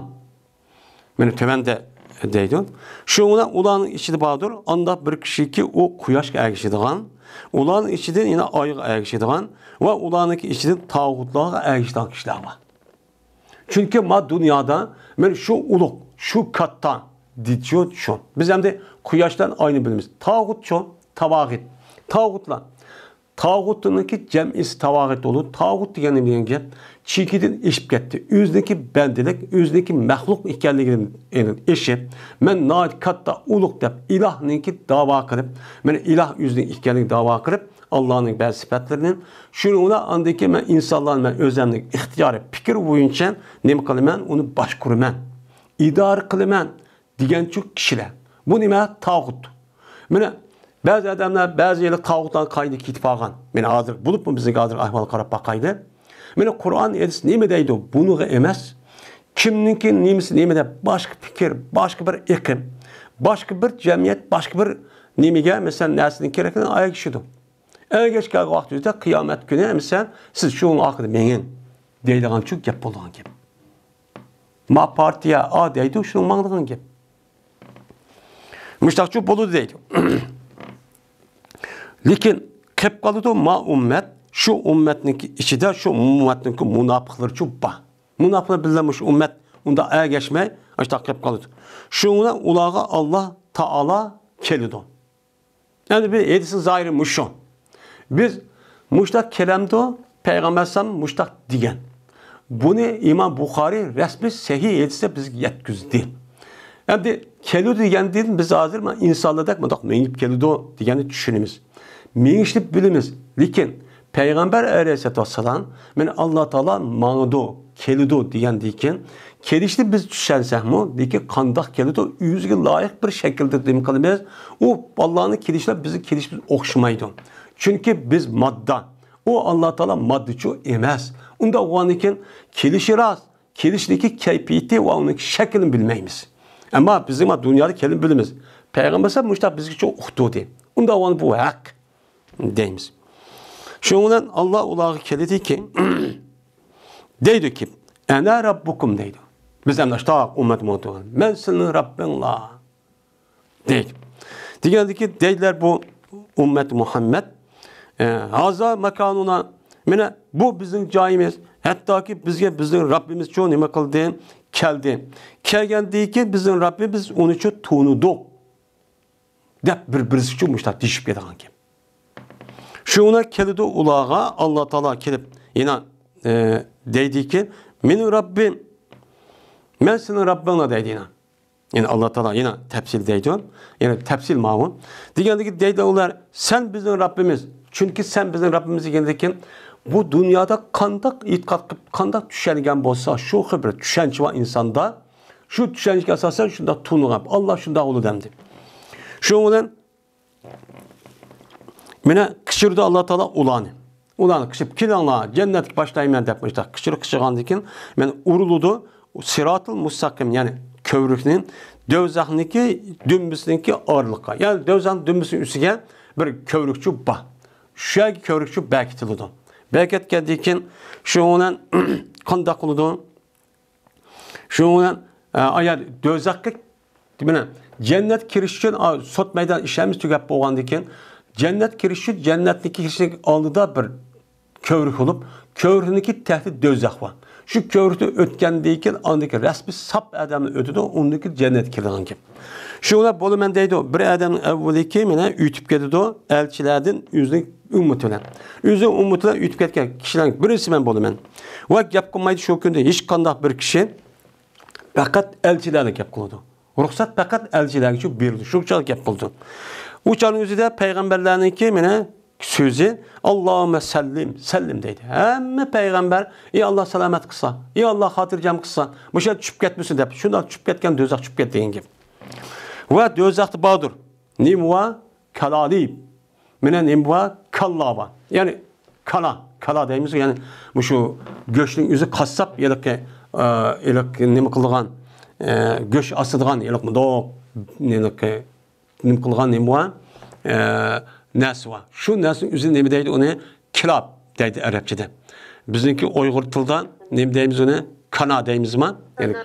mana tövende deydi. Şuna ulanın içinde bağdır. Anda bir kişi ki o kuyaşga ergişidigan, ulanın içinde yine ayga ergişidigan ve ulanın içinde tağutlarga ergişidigan kişiler var. Çünkü ma dünyada men şu uluk, şu kattan diyor şu. Biz hem de kuyaştan aynı bilimiz. Tağut şu, tavagit. Tağutlar. Tağut'unki cem'isi tavagit olur. Tağut degeni deyince çikidin işip gitti. Üzdeki bendelik, üzdeki mehluk ikenliginin eşi. Men naat katta uluk dep ilahninki dava kırıp, men ilah üzdeki ikenlik dava kırıp, Allah'ın bazı sıfatlarının şununa andaki men insanların men özlemlik ihtiyarı fikir boyunca ne kılımen onu başkurumen, idare kılımen diyen çok kişiler. Bu nime tağut. Men bazı adamlar bazı yerler tağutdan kaydı kitfagan. Men hazır bulup mu bizi hazır ahval karab bakaydı. Men Kur'an edis nime deydi? Bunu emez. Kimninki nimesi nime de başka fikir, başka bir ikim, başka bir cemiyet, başka bir nimege mesela neslinin kerekten ayak işidir. Eğer geçken vaktimizde kıyamet günü mesela siz şunun akıdı menin deydiğin çok yap olduğun gibi. Ma partiye a deydi şunun mağdığın gibi. Müştakçı bolu deydi. Lakin kep kalıdı ma ümmet şu ümmetninki içinde şu ümmetninki münafıklar çok ba. Münafıklar bilirmiş ümmet onda eğer geçmey işte kep kalıdı. Şuna ulağa Allah Taala kelidi. Yani bir edisin zahiri muşon. Biz muştak kelamda Peygamber sallam muştak diyen. Bunu İmam Bukhari resmi sahih edise biz yetkizdi. Yani kelidi diyen değil biz hazır mı insanladık mı? Menip kelidi diyeni düşünümüz. Menişli bilimiz. Lakin Peygamber Aleyhisselatü Vesselam men Allah Taala mağdu kelidi diyen diken kelişli biz düşünsek mi? Diki kandak kelidi yüzge layık bir şekilde demek kalımız. O Allah'ın kelişler bizi kelişimiz okşamaydı. Çünkü biz madda. O Allah Taala maddeçi emez. Onda o an iken kelişi rast, kelişdeki keyfiyeti ve onun şeklini bilmeyimiz. Ama bizim dünyada kelim bilimiz. Peygamber sallam müştak bizi çok okudu diye. Onda o an bu hak deyimiz. Şundan Allah ulağı kelidi ki deydi ki ene rabbukum deydi. Biz hem de işte ümmet muhtemelen. Ben senin Rabbinla deydi. Diyendi ki deydiler bu ümmet Muhammed haza mekanuna mene bu bizim cayimiz. Hatta ki bizim Rabbimiz çoğu nime kıldı? Keldi. Kelgendi ki bizim Rabbimiz onu çok tuğnudu. Dep birisi çok müştak dişip yedin ki. Şuna kelidi ulağa Allah Taala kelip yine deydi ki benim Rabbim ben senin Rabbinle deydi yine. Yani Allah Taala yine tefsil deydi. Yani tefsil mağun. Diyendi ki deydi onlar sen bizim Rabbimiz. Çünkü sen bizim Rabbimiz diyendikin bu dünyada kandak itikad kandak düşengen bolsa şu hibret düşençi var insanda şu düşençe asasen şunda tunuğab Allah şunda olu demdi. Şundan mene kişirdi Allah Taala ulanı. Ulan kışıp kilanglar cennet başlayman depmişler. Kışırık dikin men uruludu sıratıl mustaqim yani kövrüknin dövzakniki dümbüsünki ağırlığa. Yani dövzakın dümbüsünün üstüge bir kövrükçü bah. Şu kövrükçü bekitildi. Beketken dikin şu onun kandak kılıdı. Şu onun eğer dövzakka cennet kiriş için sot meydan işlerimiz tügep boğan dikin cennet kirişi cennetdeki kirişlik aldıda bir kövrük olup kövrükniki tehdit dözak var. Şu kövrükte ötkendeyken andaki resmi sap adamın ötüdü ondaki cennet kirliğin gibi. Şuna bolu men deydi o bir adamın evveliki mene ütüp ketidi o elçilerden yüzünü umutuyla. Yüzünü umutuyla ütüp ketken kişilerin birisi men bolu men. Ve gap kılmaydı şu günde hiç kandak bir kişi fakat elçilerle gap kıldı. Ruhsat fakat elçilerle şu birdi. Şu çalık gap kıldı. Uçanın yüzü de peygamberlerinki mene sözü Allahümme sellim deydi. Hem peygamber ey Allah selamet kısa, ey Allah hatırcam kısa. Bu şey çüp ketmesin deyip. Şundan çüp ketken dözak çüp ket deyin gibi. Ve dözaktı bağdır. Nimva kalali. Mene nimva kallava. Yani kala deyimiz yani bu şu göçün yüzü kassap yalık nime kılgan göç asıdgan yalık mı doğ nime kılgan nimva nesva. Şu nesin yüzü nime deydi onu kilab deydi Arapçada. Bizimki Uygur tilda nime deyimiz onu kana deyimiz mi? Yani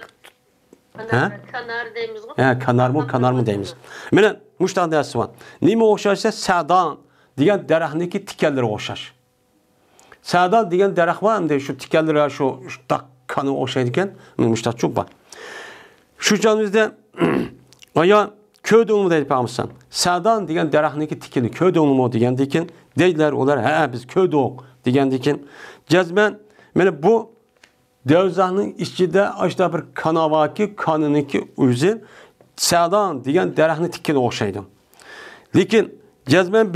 Kanar deyimiz mi?
Kanar mı deyimiz. Mene muştaq dersi var. Nime oxşarsa sa'dan degan daraxtniki tikanlari o'xshash. Sa'dan degan daraxt var endi shu tikanlari shu kanı o'xshaydi ekan. Muştaq çok bor. Shu jonimizda aya ködöngmi deydi payg'ambar. Sa'dan degan daraxtniki tikani ködöngmi degandan deydilar ular ha biz ködöng degandan jazman mana bu Dövzahının içinde açta bir kanavaki kanınınki üzü sa'dan degan daraxtni tikkani o'xshaydi. Lekin jazman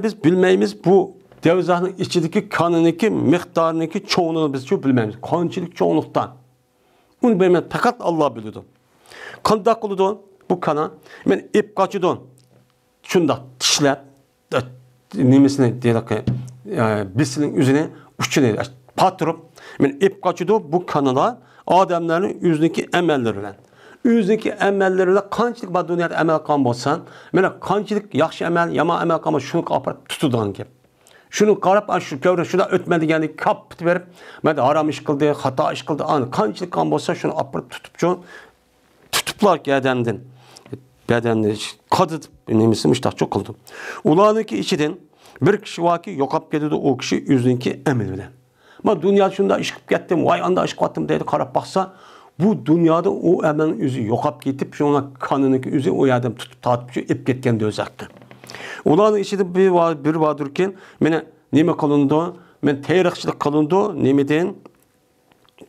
biz bilmaymiz bu dövzahının içindeki kanınınki miqdoriniki cho'ngligini biz şu bilmaymiz. Qanchalik cho'nglikdan. Uni bilmaymiz. Faqat Alloh biladi. Qanday qiladi bu kana? Men ip qochidi. Shunda tishlab nimasini deydi bisining üzüne uchini patırıp men ip kaçıdı bu kanala adamların yüzündeki emelleriyle. Yüzündeki emelleriyle kançılık bu dünyada emel kan bolsan, mena kançılık yaxşı emel, yama emel kan şunu kapıp tutudan gibi. Şunu qarab şu kövrü şuna ötmedi yani kap verip men haram iş kıldı, hata iş kıldı. An kançılık kan bolsa şunu apırıp tutuplar ki bedenini kadı nemisi müştah çok kıldı. Ulanınki içiden bir kişi var ki yokap geldi o kişi yüzündeki emeliyle. Ma dünya şunda işkip gittim, vay anda işkip attım deydi qarab baksa bu dünyada o emenin yüzü yokap gitip şuna kanınınki yüzü o yerden tutup tatip ip ketken dözaktı. Ulanın içinde bir vardırken mene neme kılındı, men tarixçilik kılındı, nemeden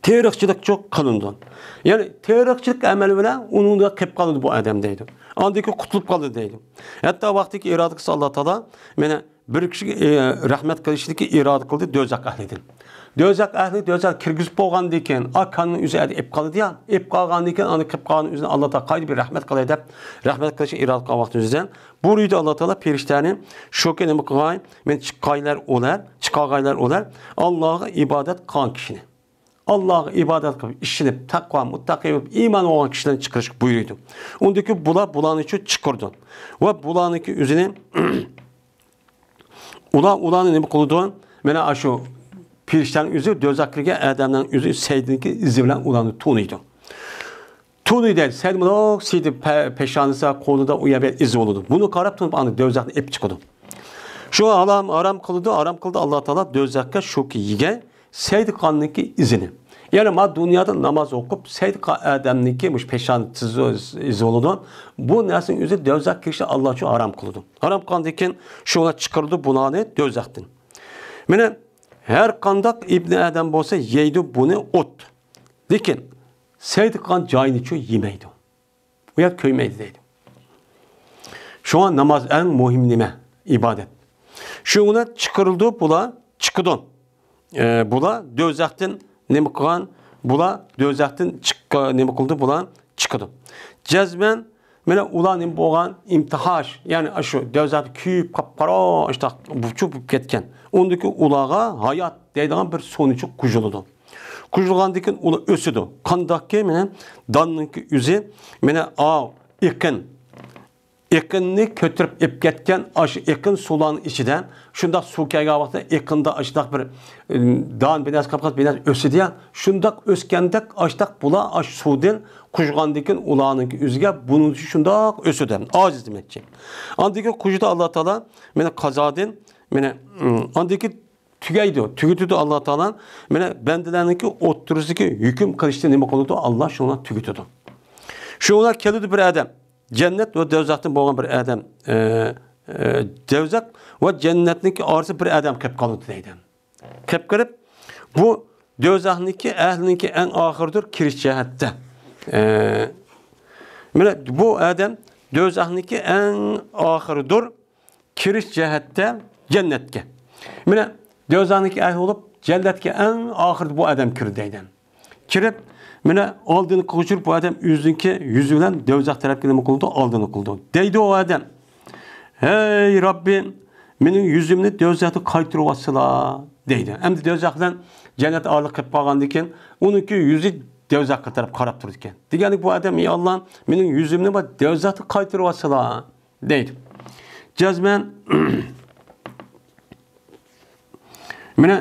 tarixçilik çok kılındı. Yani tarixçilik emeli bilen onun da kep kalındı bu adam deydi. Andaki kutulup kaldı deydi. Hatta vaktiki iradesi Allah Teala mene bir kişi rahmet kılıştaki irade kıldı dözak ahlidin. Dözak ahli dözak kirgizip bolğan diken akanın üzerinde ip kaldı ya. İp kalğan diken anı kip kalğan üzerine Allah Teala kaydı bir rahmet kılay dep rahmet kılışı irade kılgan vaqt üzerinde. Bu rüyde Allah Teala periştani şoke nima qılay men çıkagaylar olar Allah'a ibadet kılan kişini. Allah'a ibadet kılıp işinip takva muttaqi iman olan kişilerin çıkırış buyuruydu. Ondaki bulanı için çıkırdı. Ve bulanıki üzerine ulanı nima qıldı? Mena aşu pirişlerin yüzü dözaklığa adamların yüzü seydinki izi bilen ulanı tunuydu. Tunuydu. Seydimlik seydi peşanıza kolunda uyabel izi olurdu. Bunu qarab tunup anı dözaklı ip çıkırdı. Şu aram kıldı Allah Teala dözakka şu ki yige seydi kanındaki izini. Yani ma dünyada namaz okup seydi adamniki peşanı izi olurdu. Bu nesin yüzü dözak kişi Allah için aram kıldı. Aram kıldıkken şuna çıkardı bulanı dözaktın. Mene her kandak İbn Adam bolsa yeydi bunu ot. Lekin seydi kan cayını ço yemeydi. Bu ya köymeydi deydi. Şu an namaz en muhim nime ibadet. Şuna çıkarıldı bula çıkıdın. Bula dözaktin nime kılan bula dözaktin nime kıldı bula çıkıdın. Cezmen mene ulanın boğan imtihaş, yani şu devzat küyüp kapkara işte buçup ketken. Ondaki ulağa hayat deydiğin bir sonucu kujuludu. Kujulgandikin ula ösüdü. Kandaki mene danınki yüzü mene ekinni kötürüp ip ketken aşı ekin sulanın içinden şundak su kayga vakti ekinde aşıdak bir dağın biraz kapkat biraz ösüdü ya şundak öskendek aşıdak bula aş sudin kujgandikin ulağının yüzüge bunun şundak ösüdü aciz demekçi. Andaki kujuda Allah Teala mene kazadin mene andaki tügeydi. Tügütüdü Allah Teala mene bendelerinki oturuzdaki hüküm kılıçtı nime koludu Allah şuna tügütüdü. Şunlar kelidi bir adam. Cennet ve devzatın boğan bir adam devzat ve cennetniki arası bir adam kep kalıdı deydi. Kep kırıp bu devzatniki ehliniki en ahırdır kiriş cihette. Bu adam devzatniki en ahırdır kiriş cihette cennetke. Devzatniki ehli olup cennetke en ahırdır bu adam kirdi deydi. Kirip mene aldığını koşurup bu adam yüzünden devzat tarafından kıldı, aldığını kıldı. Deydi o adam. Hey Rabbim, benim yüzümü devzatı kaytırıvasıla deydi. Hem de devzatdan cennet ağırlık kıp bağandıkken, onunki yüzü devzat taraf karap dururken. Diyelim bu adam, ya Allah, benim yüzümü devzatı kaytırıvasıla deydi. Cezmen,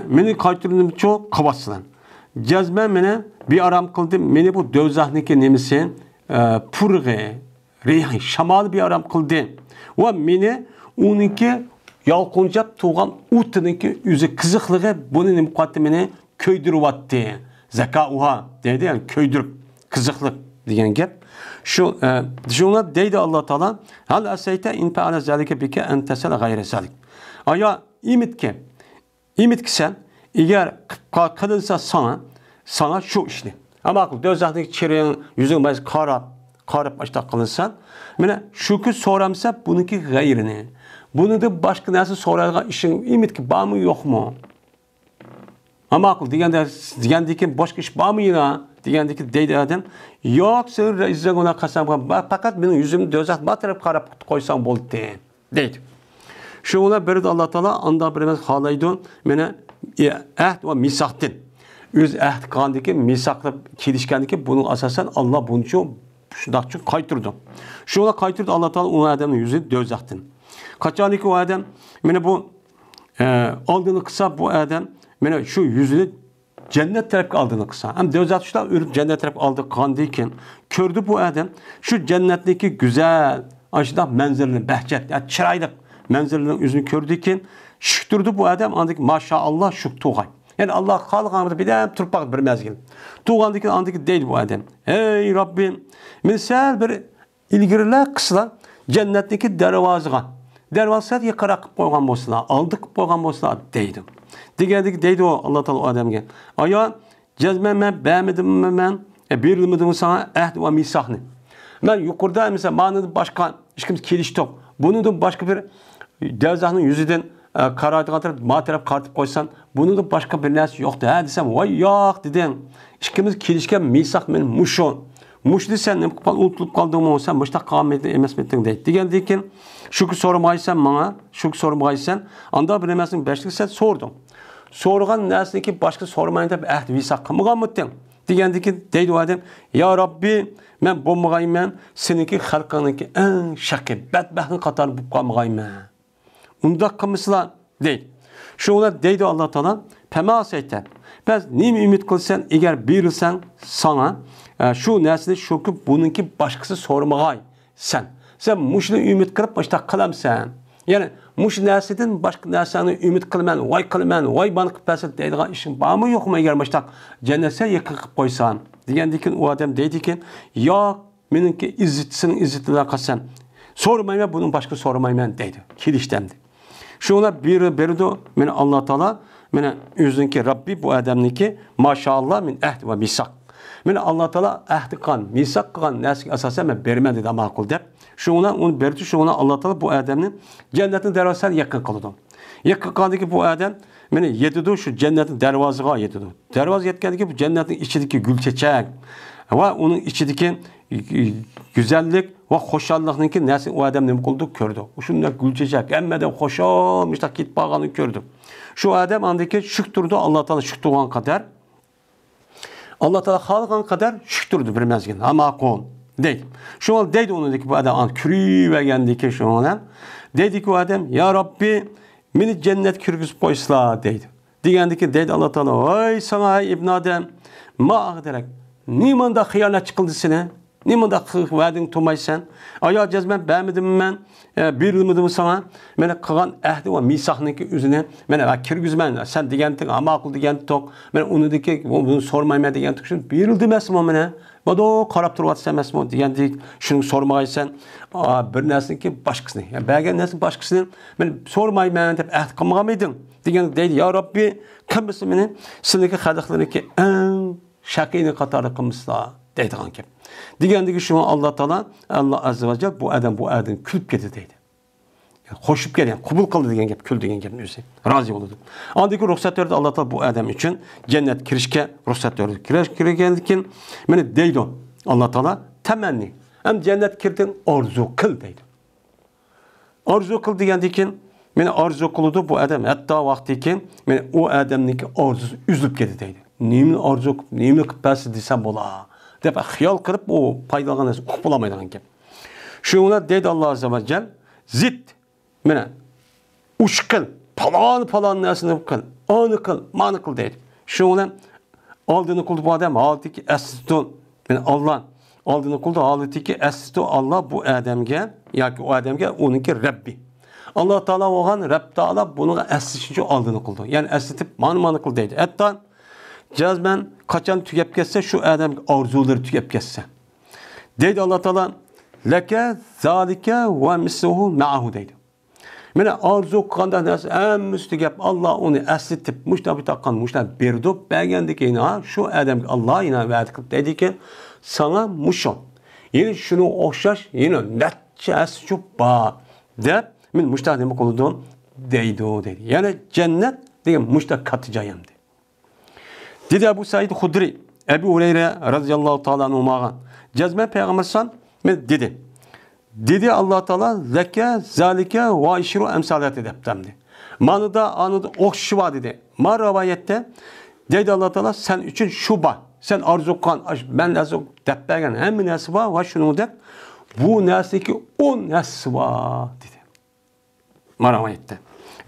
meni kaytırdım çok kavatsılan. Cezmen mene bir aram kıldım. Meni bu devzahniki nemisi purge, reyhan, şamal bir aram kıldım. Ve meni onunki yalkoncap tuğan utununki yüzü kızıklığı bunun mukaddemini köydürüp attı. Zeka uha dedi yani köydürüp kızıklık diyen gep. Şuna deydi Allah Teala hal asayte in fa'ala zalike bike en tesel gayre zalik. Aya imit ki sen eğer kadınsa sana şu işli. Ama akıl dözahtaki çireğin yüzün bazı karap başta kılınsan mene şükür soramsa bununki gayrini. Bunu da başka nasıl sorarga işin imit ki bağ mı yok mu? Ama akıl diyendeki başka iş bağ mı yine? Diyendeki deydi adam yok sen reizden ona kasam fakat benim yüzümü dözaht batırıp karap koysam boldu deydi. Şu ona berid Allah Teala anda birimiz halaydı mene ehd ve misaktin. Öz ehd kandaki misakla kilişkendeki bunun asasen Allah bunu şundak için kaytırdı. Şu ona kaytırdı Allah Teala o adamın yüzü dözahtın. Kaçaniki o adam mene bu aldığını kısa bu adam mene şu yüzünü cennet tarafı aldığını kısa. Hem dözahtışlar ürüp cennet tarafı aldı kandıyken kördü bu adam şu cennetteki güzel aşıdan menzirini behçet yani çıraylık menzilinin yüzünü kördüyken şüktürdü bu adam andık maşallah şük tuğay. Yani Allah kalkanımda bir de turpak bir mezgil. Tuğandaki andaki değil bu adam. Ey Rabbim misal bir ilgiriler kısla cennetteki dervazıga. Dervazıga yakarak koygan bolsa aldık koygan bolsa deydi. Digerdeki deydi o Allah Teala o adamga. Aya cezmen beğenmedim ben birilmedim sana ehd ve misahni. Ben yukarıda mesela manada başka işkimiz keliştik. Bunu da başka bir devzahının yüzüden karardı katırıp ma taraf kartıp koysan bunu da başka bir nersi yoktu. Ha desem vay yok dedim. İşkimiz kelişken misak benim muşu. Muş desen ne unutulup kaldığım olsan muşta kâmeti emesmettin deydi. Digendiyken şükür sormaysan bana şükür sormaysan anda bir emesin beşlik sen sordum. Sorgan nersindeki başka sormayın da ehd visak kımıgan mıttın? Digendiyken deydi o adam ya Rabbi ben bulmagayım ben seninki halkanınki en şakı bedbahtin katarı bu kalmagayım ben. Unda kımısla değil. Şu ona deydi Allah Teala pema seyten. Ben nim ümit kılsan eğer birilsen sana şu nesli şükür bununki başkası sormagay sen. Sen muşlu ümit kırıp başta kılamsan. Yani muş nesliden başka nesini ümit kılman, vay kılman, vay bana kıpasın deydiğin işin var mı yok mu eğer başta cennetse yakın koysan. Diyendikin o adam deydikin ya benimki izzetsin izzetliler kasan. Sormayma bunun başka sormayma deydi. Kiliştemdi. Şu ona biri men Allah Teala men yüzünki Rabbi bu adamniki maşallah min ehd ve misak. Men Allah Teala ehd kan misak kan nesik asasen men bermen dedi ama akıl dep. Şu onu berdi şu ona Allah Teala bu adamın cennetin dervazasına yakın kıldı. Yakın kaldaki bu adam men yedidu şu cennetin dervazasına yedidu. Dervaz yetkendeki bu cennetin içindeki gül çiçek ve onun içindeki güzellik ve hoşallıknınki nesi o adam ne kıldı gördü. Şunda gülçecek, emmeden hoşalmış da git bağını gördü. Şu adam andaki şüktürdü Allah Teala şüktüğün kadar. Allah Teala halkan kadar şüktürdü bir mezgin. Ama kon değil. Şu an deydi onundaki bu adam kürü ve gendiki şu an. Dedi ki o adam ya Rabbi beni cennet kürgüz koysla deydi. Diyendiki deydi Allah Teala ay sana İbn Adem ma ağderek nimanda hıyanet çıkıldı sene. Nimanda verdin tumaysan. Aya cezmen beğenmedim ben. Bir yılımdım sana. Mene kılan ehdi ve misahınki üzerine. Mene kirgüzmen. Sen diyentik ama akıl diyentik. Mene onu dike bunu sormayma diyentik. Şunu bir yıl demezsin o mene. Bado karab turvat semezsin o diyentik. Şunu sormaysan. Bir nesin ki başkasını. Yani belki nesin başkasını. Mene sormayma ben deyip ehdi kılmamaydın. Diyentik deydi ya Rabbi. Kımısın mene. Sındaki kadıklarındaki en şakini katarı kımısla. Deydi kankim. Digendeki şu Allah Teala Allah Azze ve Celle bu adam külüp gitti deydi. Yani hoşup gelen, kubul kıldı diyen gep, kül diyen gep özü. Razı oldu. Andaki ruhsat verdi Allah Teala bu adam için cennet kirişke ruhsat verdi. Kirişken mene deydi Allah Teala temenni. Hem cennet kirdin arzu kıl deydi. Arzu kıl digendeki mene arzu kılıdı bu adam hatta vaktiki mene o adamniki arzusu üzülüp gitti deydi. Nemin arzu, nemin kıpası desem bola. Deyip xiyal kırıp o paydalan bulamaydan ki. Şuna dedi Allah Azze ve Celle zit mene uçkıl palan nesini kıl anı kıl manı kıl dedi. Şuna aldığını kıldı bu adam aldı ki esistun yani Allah aldığını kıldı aldı ki esistun Allah bu adamge ya ki o adamge onunki Rabbi. Allah Teala oğan Rabb Teala bunu esistince aldığını kıldı. Yani esitip manı kıl dedi. Hatta cazmen kaçan tükep kesse şu adam arzuları tükep kesse. Dedi Allah Teala leke zalike ve misluhu ma'ahu dedi. Mene arzu kanda nas en müstegep Allah onu eslitip müştabi takkan müştabi berdup beğendik yine şu adam Allah yine verdik dedi ki sana muşon. Yine şunu okşaş yine netçe esçu ba de min müştabi demek oldu dedi. Yani cennet diye müştabi katacağım dedi. Dedi Ebu Said Hudri, Ebu Hureyre radıyallahu ta'ala anhumağa. Cezme Peygamber san dedi. Dedi Allah Teala zeke zalike ve işru emsalat edeptemdi. Manıda anıda okşuva dedi. Ma rivayette dedi Allah Teala sen için şuba. Sen arzukan ben arzu depbergen hem nesva ve şunu de bu nesiki 10 nesva dedi. Ma rivayette.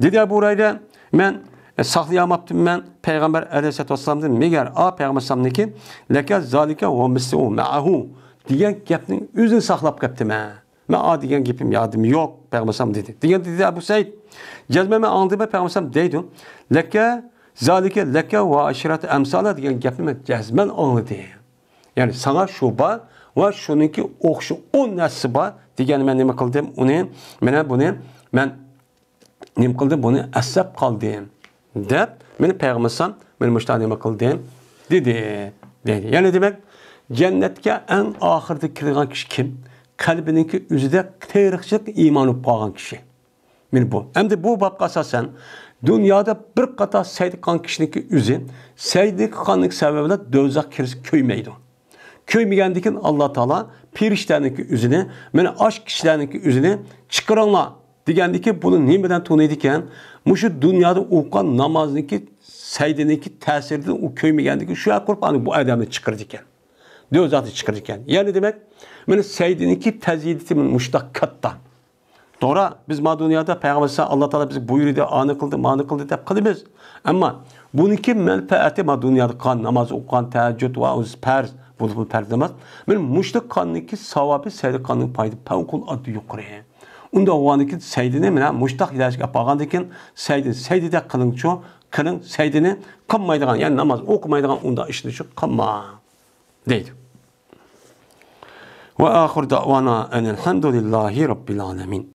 Dedi Ebu Hureyre men saklayamaptım ben Peygamber Aleyhisselatü Vesselam dedim. Meğer Peygamber Aleyhisselam'daki leke zalike ve misli'u ma'ahu diyen gepnin üzünü saklap geptim ha. Ben diyen gepim yadım yok Peygamber Aleyhisselam dedi. Diyen dedi Ebu Said. Cezmeme anladığımda Peygamber Aleyhisselam deydi. Leke zalike leke ve aşiret emsala diyen gepimi cezmen anladı. Yani sana şuba ve şununki okşu 10 nesiba diyen ben ne kıldım onu ben ne kıldım bunu esep kaldım. Deyip, beni Peygamber'san, beni müştahidime kıldım, dedi. Yani demek, cennetke en ahirde kirgan kişi kim? Kalbininki üzüde terikçilik imanı bağın kişi. Yani bu. Hem de bu babka asasen, dünyada bir kata seydikan kişininki üzü, seydikanlık sebebiyle dözak kirisi köymeydi. Köymeyendikin Allah Teala, pirişlerinki üzünü, beni aşk kişilerinki üzünü çıkaranla, digendiki bunu nimeden tunuydiken, muşu dünyada okuyan namazındaki seydindeki tesirden o köymegendiki şu an kurbanı bu adamı çıkarırken. Diyor zaten çıkarırken. Yani demek benim seydindeki teziditimin muştakkattan. Doğru biz ma dünyada Peygamber Allah Teala bizi buyurdu, anı kıldı, manı kıldı deyip kılımız. Ama bununki menfaati ma dünyada kan, namaz okuyan, teheccüd ve perz, bu perz namaz. Benim muştakkanlıki savabı seydikanlık paydı. Pevkul adı yukarı. Unda o anki seydini mine muştak ilaçka bağandıkin seydi de kılın seydini kılmaydıgan yani namaz okumaydıgan unda işini şu kılma deydi. Ve ahir davana enelhamdülillahi rabbil alemin.